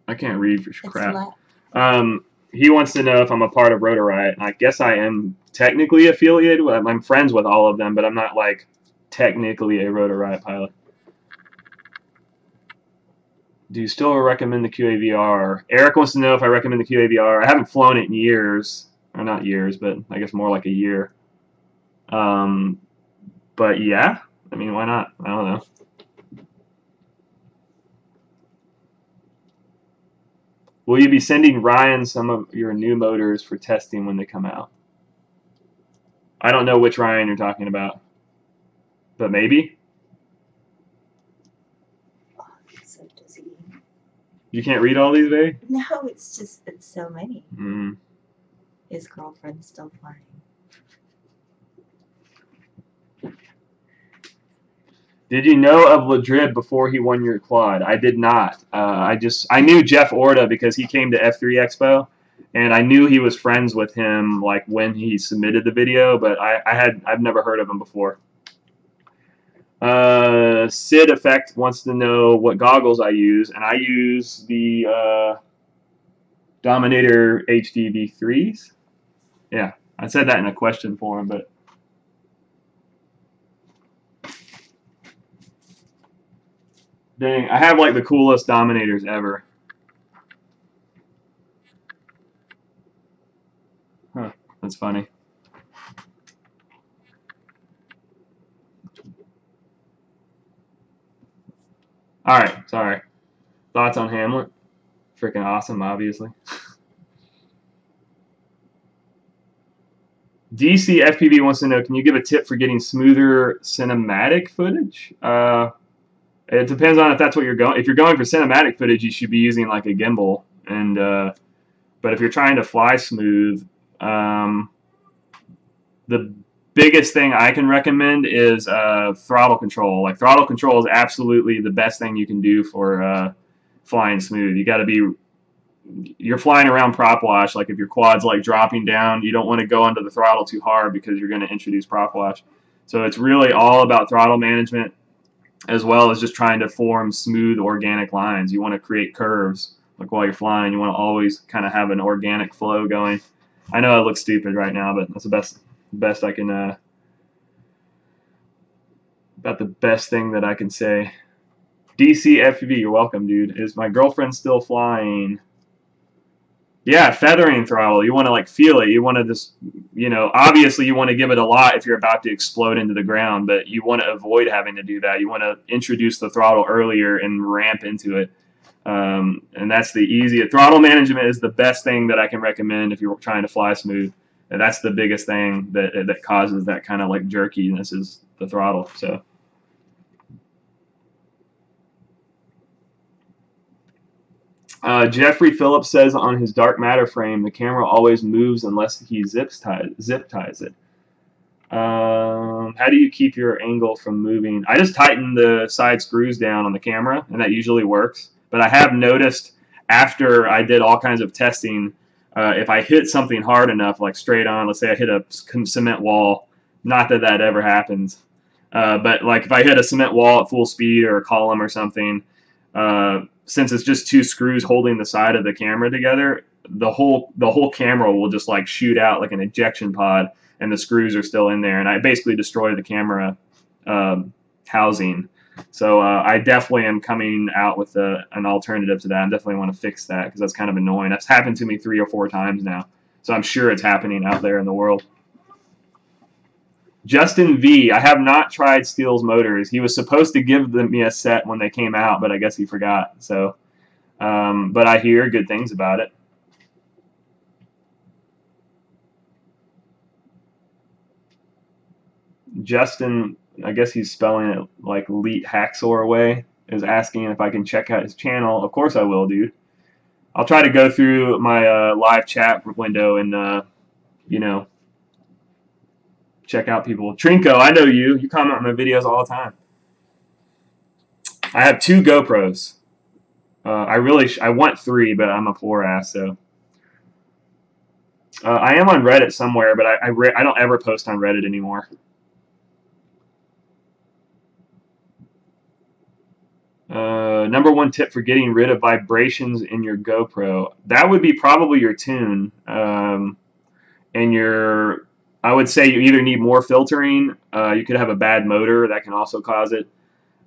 I can't read for crap. Lap. He wants to know if I'm a part of Rotor Riot. I guess I am technically affiliated. I'm friends with all of them, but I'm not like technically a Rotor Riot pilot. Do you still recommend the QAVR? Eric wants to know if I recommend the QAVR. I haven't flown it in years. Or not years, but I guess more like a year. But yeah, I mean, why not? I don't know. Will you be sending Ryan some of your new motors for testing when they come out? I don't know which Ryan you're talking about, but maybe. Oh, I'm so dizzy. You can't read all these, babe? No, it's just, it's so many. Mm. His girlfriend's still flying. Did you know of Dredd before he won your quad? I did not. I knew Jeff Orta because he came to F3 Expo, and I knew he was friends with him like when he submitted the video, but I've never heard of him before. Sid Effect wants to know what goggles I use, and I use the Dominator HD V3s. Yeah, I said that in a question form, but. Dang, I have like the coolest Dominators ever. Huh, that's funny. Alright, sorry. Thoughts on Hamlet? Freaking awesome, obviously. DC FPV wants to know, can you give a tip for getting smoother cinematic footage? It depends on if that's what you're going. If you're going for cinematic footage, you should be using like a gimbal. And but if you're trying to fly smooth, the biggest thing I can recommend is throttle control. Like throttle control is absolutely the best thing you can do for flying smooth. You got to be. You're flying around prop wash. Like if your quad's like dropping down, you don't want to go under the throttle too hard because you're going to introduce prop wash. So it's really all about throttle management, as well as just trying to form smooth organic lines. You want to create curves like while you're flying. You want to always kind of have an organic flow going. I know I look stupid right now, but that's the best I can about the best thing that I can say. DC FPV, you're welcome, dude. Is my girlfriend still flying? Yeah, feathering throttle. You want to like feel it. You want to just, you know, obviously you want to give it a lot if you're about to explode into the ground, but you want to avoid having to do that. You want to introduce the throttle earlier and ramp into it. And that's the easiest. Throttle management is the best thing that I can recommend if you're trying to fly smooth. And that's the biggest thing that causes that kind of like jerkiness is the throttle. So. Jeffrey Phillips says on his dark matter frame, the camera always moves unless he zip ties it. How do you keep your angle from moving? I just tighten the side screws down on the camera, and that usually works. But I have noticed after I did all kinds of testing, if I hit something hard enough, like straight on, let's say I hit a cement wall, not that that ever happens, but like if I hit a cement wall at full speed or a column or something, since it's just two screws holding the side of the camera together, the whole camera will just like shoot out like an ejection pod, and the screws are still in there, and I basically destroy the camera housing. So I definitely am coming out with an alternative to that. I definitely want to fix that because that's kind of annoying. That's happened to me 3 or 4 times now, so I'm sure it's happening out there in the world. Justin V, I have not tried Steele's motors. He was supposed to give me a set when they came out, but I guess he forgot. So, but I hear good things about it. Justin, I guess he's spelling it like Leet Haxor way, is asking if I can check out his channel. Of course I will, dude. I'll try to go through my live chat window and, you know, check out people. Trinko, I know you. You comment on my videos all the time. I have 2 GoPros. I want 3, but I'm a 4-ass, so. I am on Reddit somewhere, but I don't ever post on Reddit anymore. Number 1 tip for getting rid of vibrations in your GoPro. That would be probably your tune. And I would say you either need more filtering. You could have a bad motor. That can also cause it.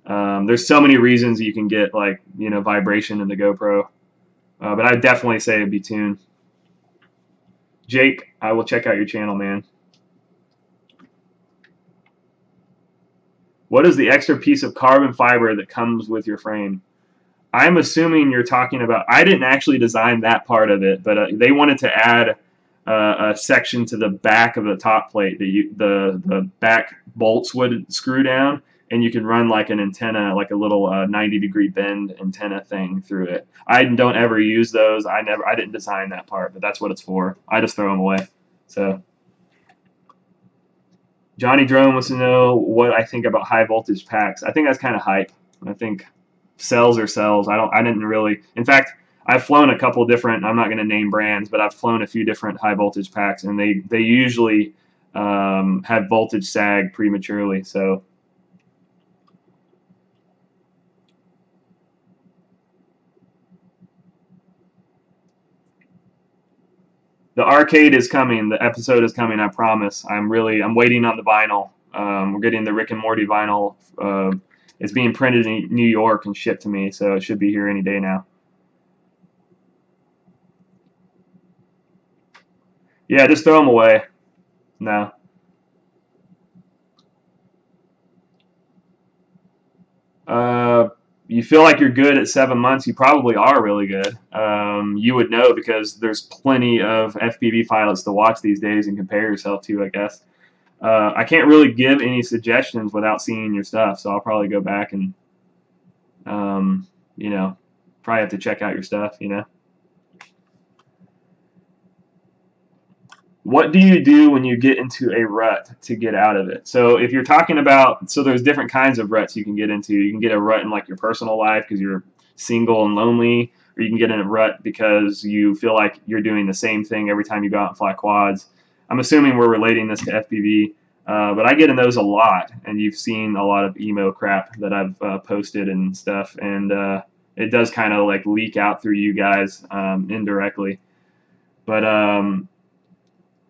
There's so many reasons you can get like, you know, vibration in the GoPro, but I'd definitely say it'd be tuned. Jake, I will check out your channel, man. What is the extra piece of carbon fiber that comes with your frame? I'm assuming you're talking about, I didn't actually design that part of it, but they wanted to add a section to the back of the top plate that the back bolts would screw down, and you can run like an antenna, like a little 90-degree bend antenna thing through it. I don't ever use those. I didn't design that part, but that's what it's for. I just throw them away. So Johnny Drone wants to know what I think about high voltage packs. I think that's kind of hype. I think cells are cells. I didn't really. In fact, I've flown a couple different. I'm not going to name brands, but I've flown a few different high voltage packs, and they usually have voltage sag prematurely. So the arcade is coming. The episode is coming. I promise. I'm waiting on the vinyl. We're getting the Rick and Morty vinyl. It's being printed in New York and shipped to me, so it should be here any day now. Yeah, just throw them away. No. You feel like you're good at 7 months, you probably are really good. You would know because there's plenty of FPV pilots to watch these days and compare yourself to, I guess. I can't really give any suggestions without seeing your stuff, so I'll probably go back and, you know, probably have to check out your stuff, you know. What do you do when you get into a rut to get out of it? So if you're talking about, so there's different kinds of ruts you can get into. You can get a rut in like your personal life because you're single and lonely, or you can get in a rut because you feel like you're doing the same thing every time you go out and fly quads. I'm assuming we're relating this to FPV, but I get in those a lot, and you've seen a lot of emo crap that I've posted and stuff, and it does kind of like leak out through you guys indirectly. But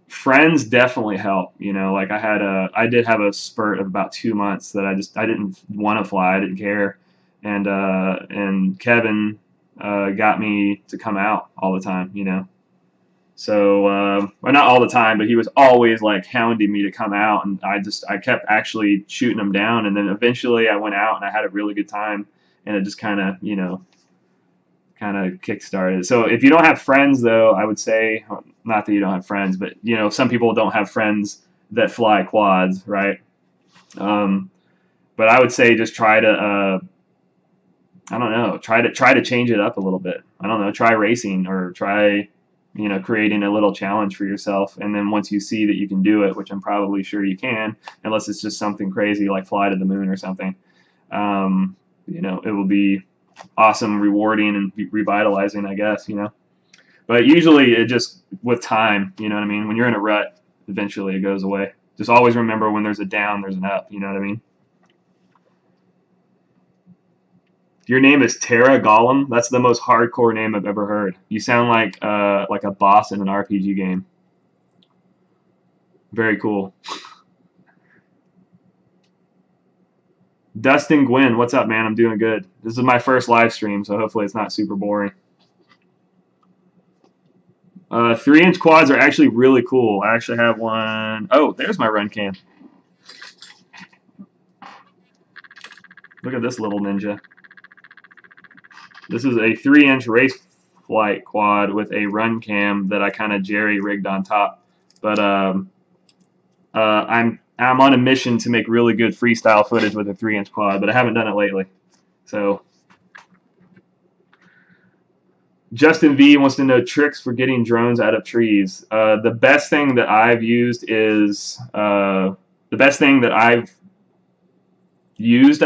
friends definitely help. You know, like I did have a spurt of about 2 months that I didn't want to fly. I didn't care, and Kevin got me to come out all the time. You know, so well, not all the time, but he was always like hounding me to come out, and I kept actually shooting him down, and then eventually I went out and I had a really good time, and it just kind of, you know, kind of kick-started. So if you don't have friends, though, I would say, not that you don't have friends, but, you know, some people don't have friends that fly quads, right? But I would say just try to, I don't know, try to change it up a little bit. I don't know, try racing, or try, you know, creating a little challenge for yourself. And then once you see that you can do it, which I'm probably sure you can, unless it's just something crazy like fly to the moon or something, you know, it will be awesome, rewarding, and revitalizing, I guess, you know. But usually it just, with time, you know what I mean? When you're in a rut, eventually it goes away. Just always remember, when there's a down, there's an up, you know what I mean? Your name is Terra Gollum? That's the most hardcore name I've ever heard. You sound like a boss in an RPG game. Very cool. Dustin Gwynn, what's up, man? I'm doing good. This is my first live stream, so hopefully it's not super boring. 3-inch quads are actually really cool. I actually have one. Oh, there's my run cam. Look at this little ninja. This is a 3-inch Raceflight quad with a run cam that I kind of jerry-rigged on top. But I'm on a mission to make really good freestyle footage with a 3-inch quad, but I haven't done it lately. So Justin V wants to know tricks for getting drones out of trees. The best thing that I've used is I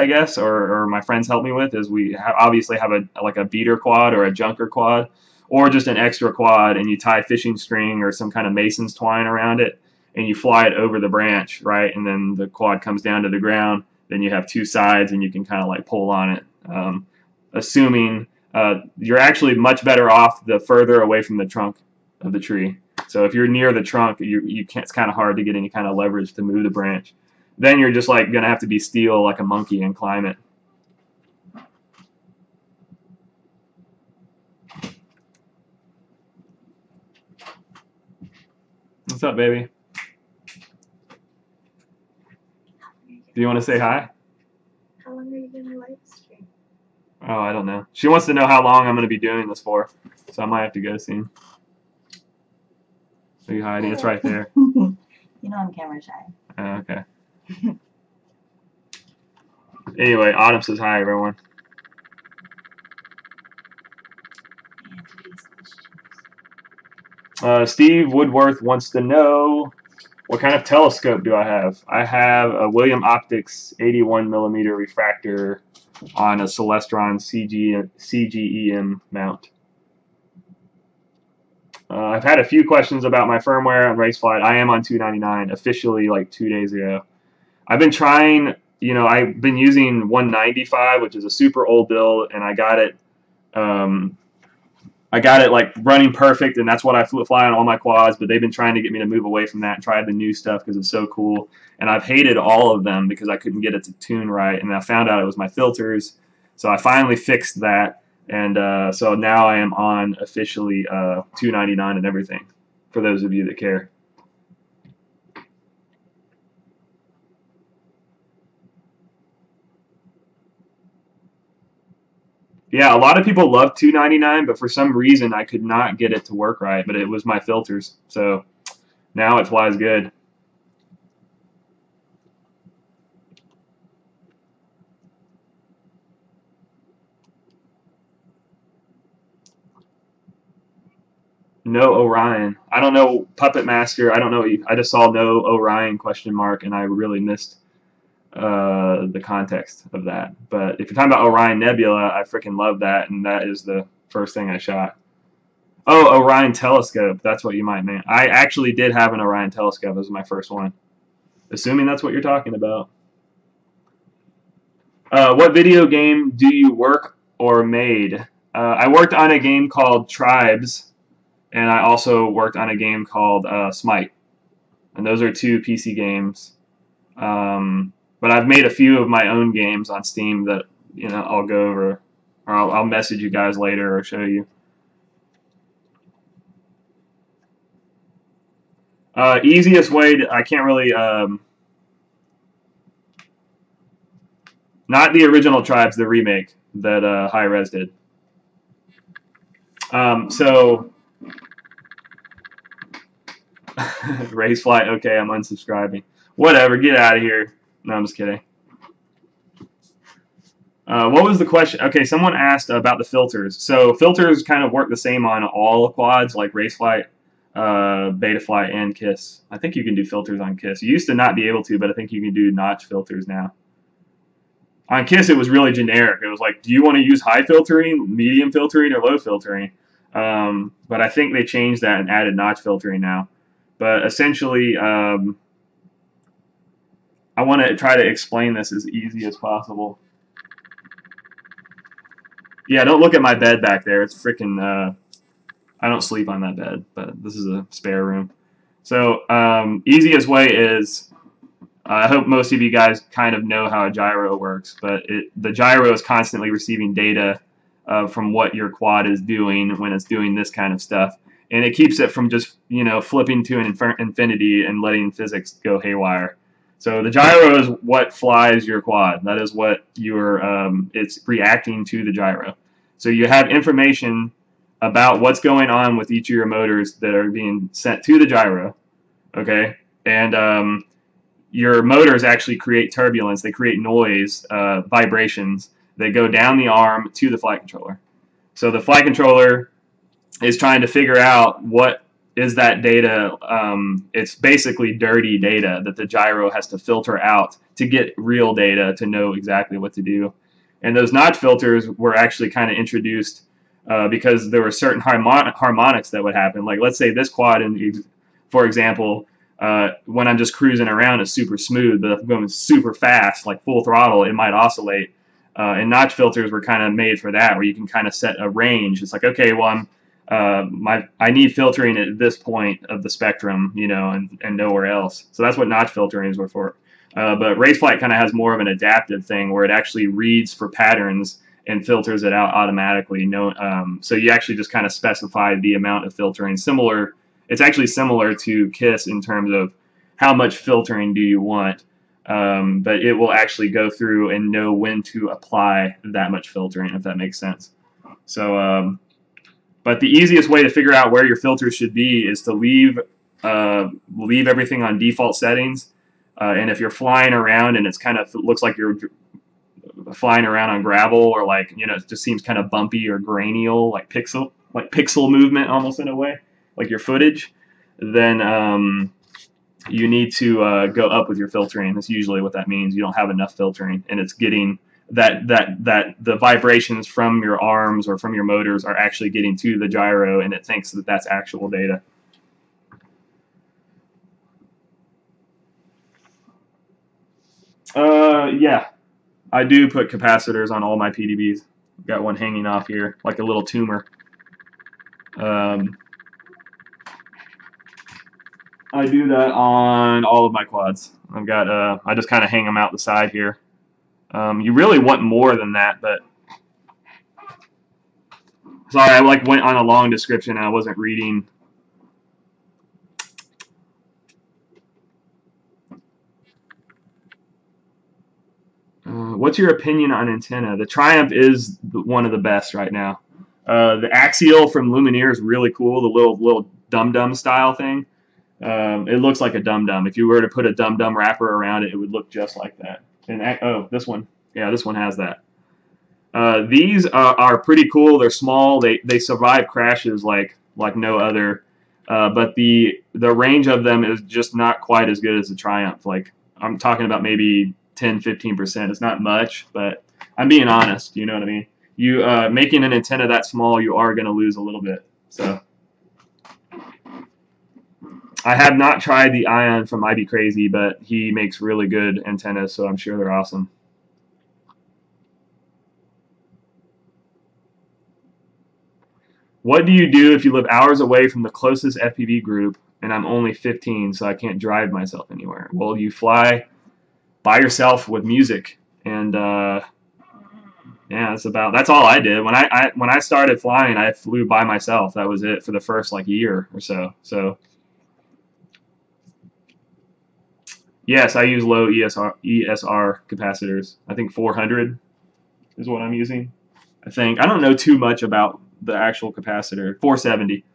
guess, or my friends help me with, is we obviously have a beater quad or a junker quad, or just an extra quad, and you tie fishing string or some kind of mason's twine around it, and you fly it over the branch, right? And then the quad comes down to the ground. Then you have two sides, and you can kind of like pull on it. Assuming you're actually much better off the further away from the trunk of the tree. So if you're near the trunk, you can't. It's kind of hard to get any kind of leverage to move the branch. Then you're just like gonna have to be steel like a monkey and climb it. What's up, baby? Do you want to say hi? How long are you gonna live stream? Oh, I don't know. She wants to know how long I'm going to be doing this for, so I might have to go soon. Are you hiding? It's right there. You know I'm camera shy. Oh, okay. Anyway, Autumn says hi, everyone. Steve Woodworth wants to know, what kind of telescope do I have? I have a William Optics 81mm refractor on a Celestron CGEM mount. I've had a few questions about my firmware on Raceflight. I am on 299 officially like 2 days ago. I've been trying, I've been using 195, which is a super old build, and I got it like running perfect, and that's what I fly on all my quads, but they've been trying to get me to move away from that and try the new stuff because it's so cool. And I've hated all of them because I couldn't get it to tune right, and I found out it was my filters. So I finally fixed that, and so now I am on officially 299 and everything, for those of you that care. Yeah, a lot of people love 299, but for some reason I could not get it to work right, but it was my filters. So now it flies good. No Orion. I don't know Puppet Master. I don't know. I just saw no Orion question mark, and I really missed the context of that. But if you're talking about Orion Nebula, I freaking love that, and that is the first thing I shot. Oh, Orion Telescope. That's what you might mean. I actually did have an Orion Telescope. It was my first one. Assuming that's what you're talking about. What video game do you work or made? I worked on a game called Tribes, and I also worked on a game called Smite. And those are 2 PC games. But I've made a few of my own games on Steam that I'll go over, or I'll message you guys later or show you. Easiest way to, I can't really not the original Tribes, the remake that High Res did. So Raceflight, okay, I'm unsubscribing. Whatever, get out of here. No, I'm just kidding. What was the question? Okay, someone asked about the filters. So filters kind of work the same on all quads, like Raceflight, Betaflight, and KISS. I think you can do filters on KISS. You used to not be able to, but I think you can do notch filters now. On KISS, it was really generic. It was like, do you want to use high filtering, medium filtering, or low filtering? But I think they changed that and added notch filtering now. But essentially, I want to try to explain this as easy as possible. Yeah, don't look at my bed back there. It's freaking, I don't sleep on that bed, but this is a spare room. So, easiest way is, I hope most of you guys kind of know how a gyro works, but the gyro is constantly receiving data from what your quad is doing when it's doing this kind of stuff. And it keeps it from just, flipping to an infinity and letting physics go haywire. So the gyro is what flies your quad. That is what it's reacting to the gyro. So you have information about what's going on with each of your motors that are being sent to the gyro, okay? And your motors actually create turbulence. They create noise, vibrations that go down the arm to the flight controller. So the flight controller is trying to figure out what is that data. It's basically dirty data that the gyro has to filter out to get real data to know exactly what to do. And those notch filters were actually kind of introduced because there were certain harmonics that would happen. Like, let's say this quad, for example, when I'm just cruising around, it's super smooth, but if I'm going super fast, like full throttle, it might oscillate. And notch filters were kind of made for that, where you can kind of set a range. It's like, okay, well, I need filtering at this point of the spectrum, and nowhere else. So that's what notch filtering were for. But Raceflight kind of has more of an adaptive thing where it actually reads for patterns and filters it out automatically. So you actually just kind of specify the amount of filtering, similar It's actually similar to KISS in terms of how much filtering do you want, but it will actually go through and know when to apply that much filtering, if that makes sense. So, but the easiest way to figure out where your filters should be is to leave everything on default settings. And if you're flying around and it's kind of looks like you're flying around on gravel, or like, you know, it just seems kind of bumpy or grainial, like pixel movement almost in a way, like your footage, then you need to go up with your filtering. That's usually what that means. You don't have enough filtering, and it's getting that the vibrations from your arms or from your motors are actually getting to the gyro, and it thinks that that's actual data. Yeah, I do put capacitors on all my PDBs. I've got one hanging off here, like a little tumor. I do that on all of my quads. I've got I just kind of hang them out the side here. You really want more than that, but sorry, I like went on a long description and I wasn't reading. What's your opinion on antenna? The Triumph is one of the best right now. The Axial from Lumineer is really cool. The little dum-dum style thing. It looks like a dum-dum. If you were to put a dum-dum wrapper around it, it would look just like that. And oh, this one. Yeah, this one has that. These are pretty cool. They're small. They survive crashes like no other. But the range of them is just not quite as good as the Triumph. Like, I'm talking about maybe 10-15%. It's not much, but I'm being honest. You know what I mean? You making an antenna that small, you are going to lose a little bit. So I have not tried the Ion from I Be Crazy, but he makes really good antennas, so I'm sure they're awesome. What do you do if you live hours away from the closest FPV group and I'm only 15, so I can't drive myself anywhere? Well, you fly by yourself with music, and yeah, that's all I did. When I started flying, I flew by myself. That was it for the first like year or so. So yes, I use low ESR capacitors. I think 400 is what I'm using. I think I don't know too much about the actual capacitor. 470.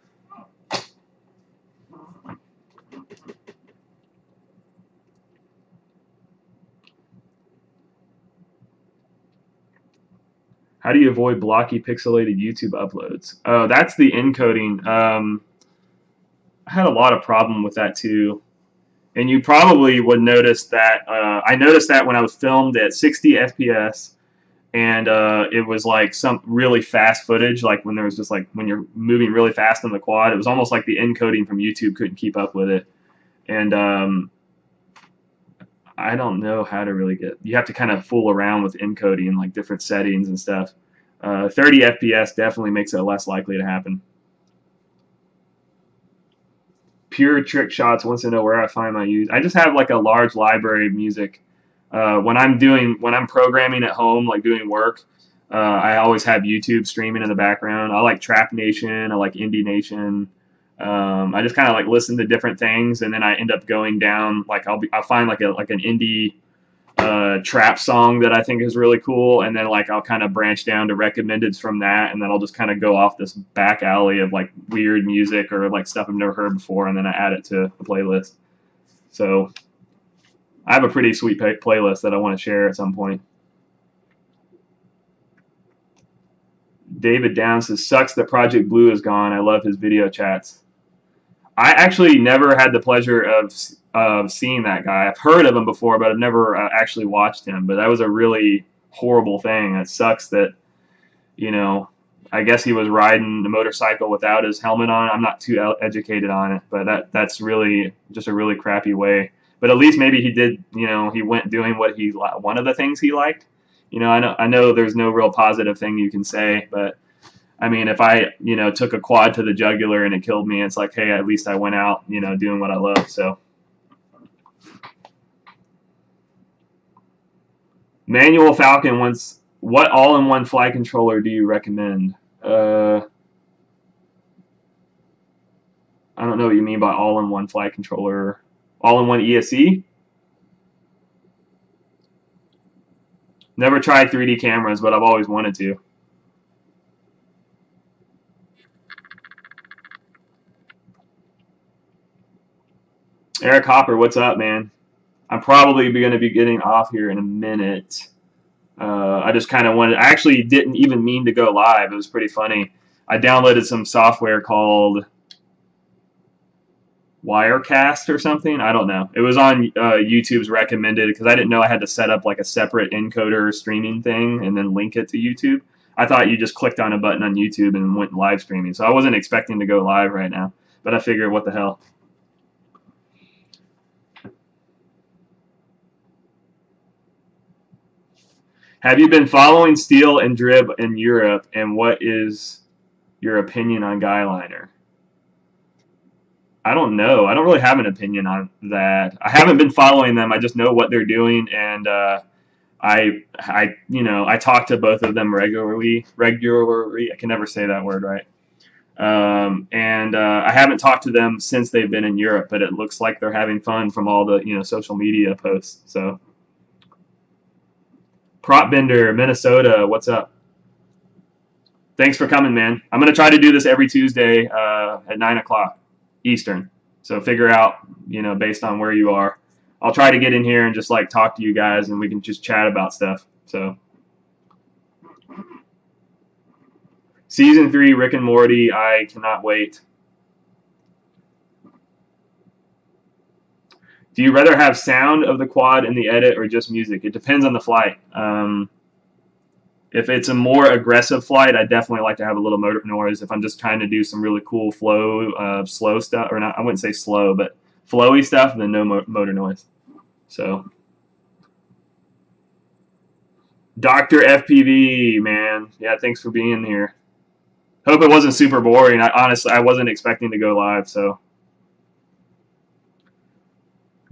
How do you avoid blocky pixelated YouTube uploads? Oh, that's the encoding. I had a lot of problem with that too. And you probably would notice that I noticed that when I was filmed at 60 FPS, and it was like some really fast footage, like when there was just like when you're moving really fast on the quad, it was almost like the encoding from YouTube couldn't keep up with it. And I don't know how to really you have to kind of fool around with encoding, like different settings and stuff. 30 FPS definitely makes it less likely to happen. Pure Trick Shots wants to know where I find my use. I just have like a large library of music. When I'm programming at home, like doing work, I always have YouTube streaming in the background. I like Trap Nation. I like Indie Nation. I just kind of like listen to different things, and then I end up going down. Like I'll find like an indie trap song that I think is really cool, and then like I'll kind of branch down to recommendeds from that, and then I'll just kind of go off this back alley of like weird music or like stuff I've never heard before, and then I add it to the playlist. So I have a pretty sweet playlist that I want to share at some point. David Down says, sucks that Project Blue is gone. I love his video chats. I actually never had the pleasure of seeing that guy. I've heard of him before, but I've never actually watched him. But that was a really horrible thing. It sucks that, you know, I guess he was riding the motorcycle without his helmet on. I'm not too educated on it, but that's really just a really crappy way. But at least maybe he did, you know, he went doing one of the things he liked. You know, I know there's no real positive thing you can say, but I mean, if I, you know, took a quad to the jugular and it killed me, it's like, hey, at least I went out, you know, doing what I love. So Manual Falcon wants, what all-in-one flight controller do you recommend? I don't don't know what you mean by all-in-one flight controller. All-in-one ESC? Never tried 3D cameras, but I've always wanted to. Eric Hopper, what's up, man? I'm probably going to be getting off here in a minute. I just kind of wanted. I actually didn't even mean to go live. It was pretty funny. I downloaded some software called Wirecast or something. I don't know. It was on YouTube's recommended because I didn't know I had to set up like a separate encoder streaming thing and then link it to YouTube. I thought you just clicked on a button on YouTube and went live streaming. So I wasn't expecting to go live right now. But I figured, what the hell. Have you been following Steele and Drib in Europe, and what is your opinion on Guyliner? I don't know. I don't really have an opinion on that. I haven't been following them. I just know what they're doing, and I talk to both of them regularly. I can never say that word right. I haven't talked to them since they've been in Europe, but it looks like they're having fun from all the social media posts. So. Prop Bender, Minnesota, what's up? Thanks for coming, man. I'm going to try to do this every Tuesday at 9 o'clock Eastern. So figure out, based on where you are. I'll try to get in here and just like talk to you guys and we can just chat about stuff. So Season 3, Rick and Morty, I cannot wait. Do you rather have sound of the quad in the edit or just music? It depends on the flight. If it's a more aggressive flight, I definitely like to have a little motor noise. If I'm just trying to do some really cool slow stuff, or not, I wouldn't say slow, but flowy stuff, then no motor noise. So, Dr. FPV, man. Yeah, thanks for being here. Hope it wasn't super boring. Honestly, I wasn't expecting to go live, so.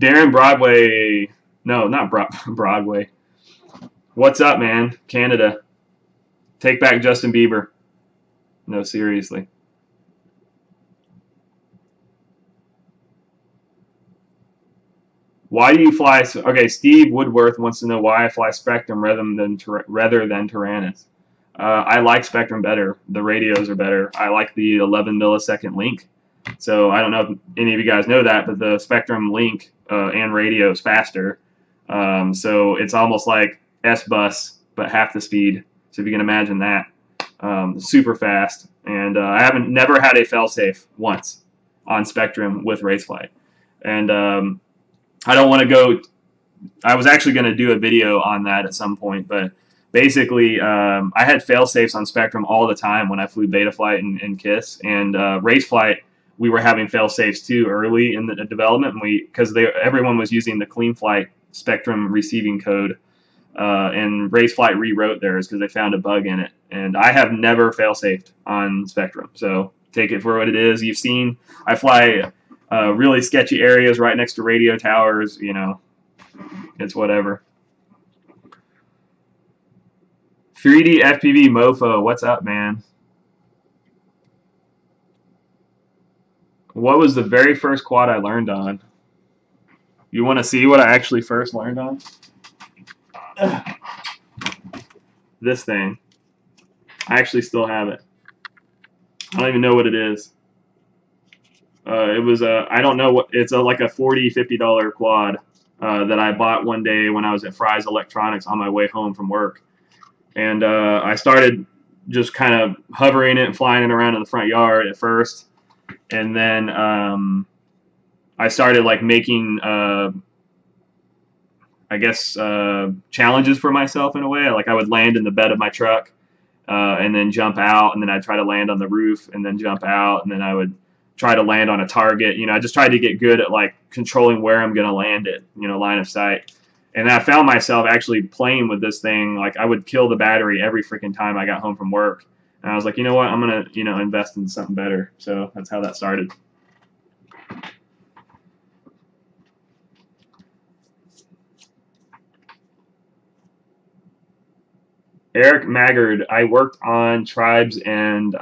Darren Broadway. No, not Broadway. What's up, man? Canada. Take back Justin Bieber. No, seriously. Why do you fly? Okay, Steve Woodworth wants to know why I fly Spectrum rather than Tyrannus. I like Spectrum better. The radios are better. I like the 11 millisecond link. So I don't know if any of you guys know that, but the Spectrum link and radio is faster. So it's almost like S-Bus, but half the speed. So if you can imagine that. Super fast. And I never had a failsafe once on Spectrum with Raceflight. And I don't want to go. I was actually going to do a video on that at some point, but basically I had failsafes on Spectrum all the time when I flew Betaflight and KISS. And Raceflight, we were having fail-safes too early in the development, because everyone was using the CleanFlight Spectrum receiving code, and Raceflight rewrote theirs because they found a bug in it. And I have never fail-safed on Spectrum, so take it for what it is. You've seen I fly really sketchy areas right next to radio towers. It's whatever. 3D FPV Mofo, what's up, man? What was the very first quad I learned on? You want to see what I actually first learned on? This thing. I actually still have it. I don't even know what it is. It was I don't know what, it's like a $40, $50 quad that I bought one day when I was at Fry's Electronics on my way home from work. And I started just kind of hovering it and flying it around in the front yard at first. And then I started like making, I guess, challenges for myself in a way. Like I would land in the bed of my truck and then jump out, and then I'd try to land on the roof and then jump out, and then I would try to land on a target. I just tried to get good at like controlling where I'm going to land it, line of sight. And I found myself actually playing with this thing. Like I would kill the battery every freaking time I got home from work. And I was like, you know what? I'm going to, invest in something better. So that's how that started. Eric Maggard, I worked on Tribes and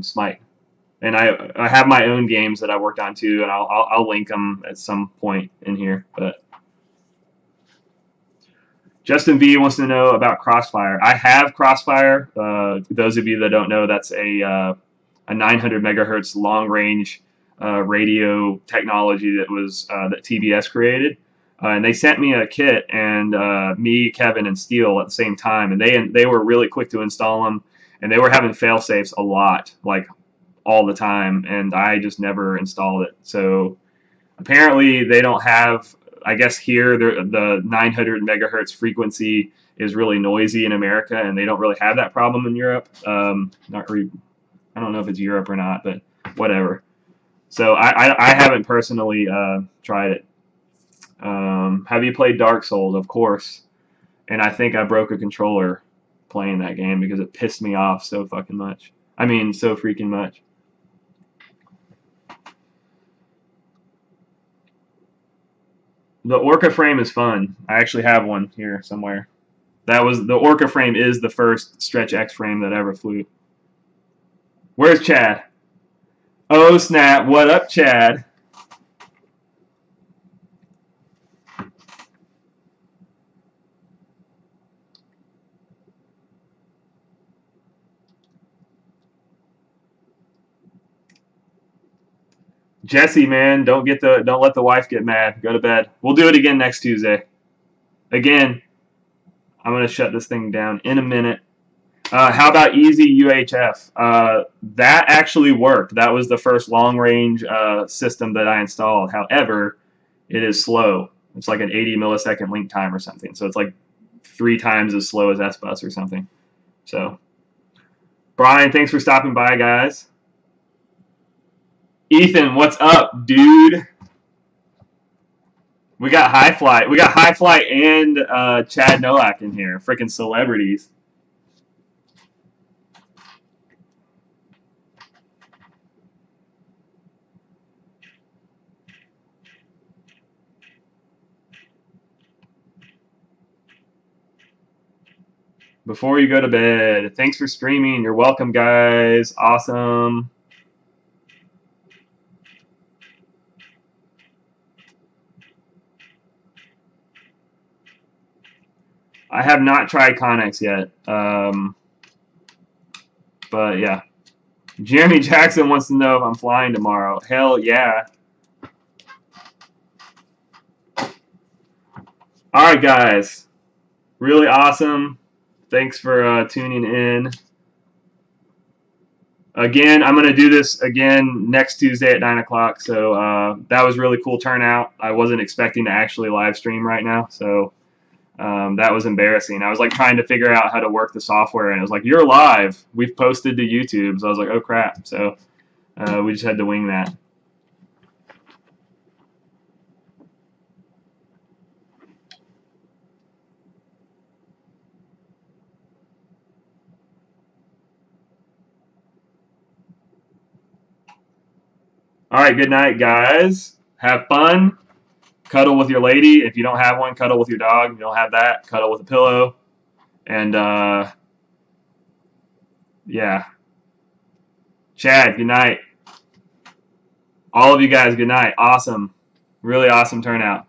Smite. And I have my own games that I worked on too, and I'll link them at some point in here. But Justin V wants to know about Crossfire. I have Crossfire. Those of you that don't know, that's a 900 megahertz long range radio technology that was that TBS created. And they sent me a kit, and me, Kevin, and Steele at the same time, and they were really quick to install them, and they were having fail safes a lot, like all the time, and I just never installed it. So apparently they don't have. I guess here the 900 megahertz frequency is really noisy in America, and they don't really have that problem in Europe. I don't know if it's Europe or not, but whatever. So I haven't personally tried it. Have you played Dark Souls? Of course. And I think I broke a controller playing that game because it pissed me off so fucking much. I mean, so freaking much. The Orca frame is fun. I actually have one here somewhere. The Orca frame is the first Stretch X frame that ever flew. Where's Chad? Oh snap! What up, Chad? Jesse, man, don't let the wife get mad. Go to bed. We'll do it again next Tuesday. Again, I'm gonna shut this thing down in a minute. How about Easy UHF? That actually worked. That was the first long range system that I installed. However, it is slow. It's like an 80 millisecond link time or something. So it's like 3 times as slow as S-Bus or something. So, Brian, thanks for stopping by, guys. Ethan, what's up, dude? We got High Flight. We got High Flight and Chad Nowak in here. Freaking celebrities. Before you go to bed, thanks for streaming. You're welcome, guys. Awesome. I have not tried Connex yet, but yeah. Jeremy Jackson wants to know if I'm flying tomorrow. Hell yeah. All right, guys. Really awesome. Thanks for tuning in. Again, I'm going to do this again next Tuesday at 9 o'clock. So that was really cool turnout. I wasn't expecting to actually live stream right now, so that was embarrassing. I was like trying to figure out how to work the software, and it was like, you're live. We've posted to YouTube. So I was like, oh crap. So we just had to wing that. All right, good night, guys. Have fun. Cuddle with your lady. If you don't have one, cuddle with your dog. If you don't have that, cuddle with a pillow. And, yeah. Chad, good night. All of you guys, good night. Awesome. Really awesome turnout.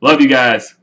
Love you guys.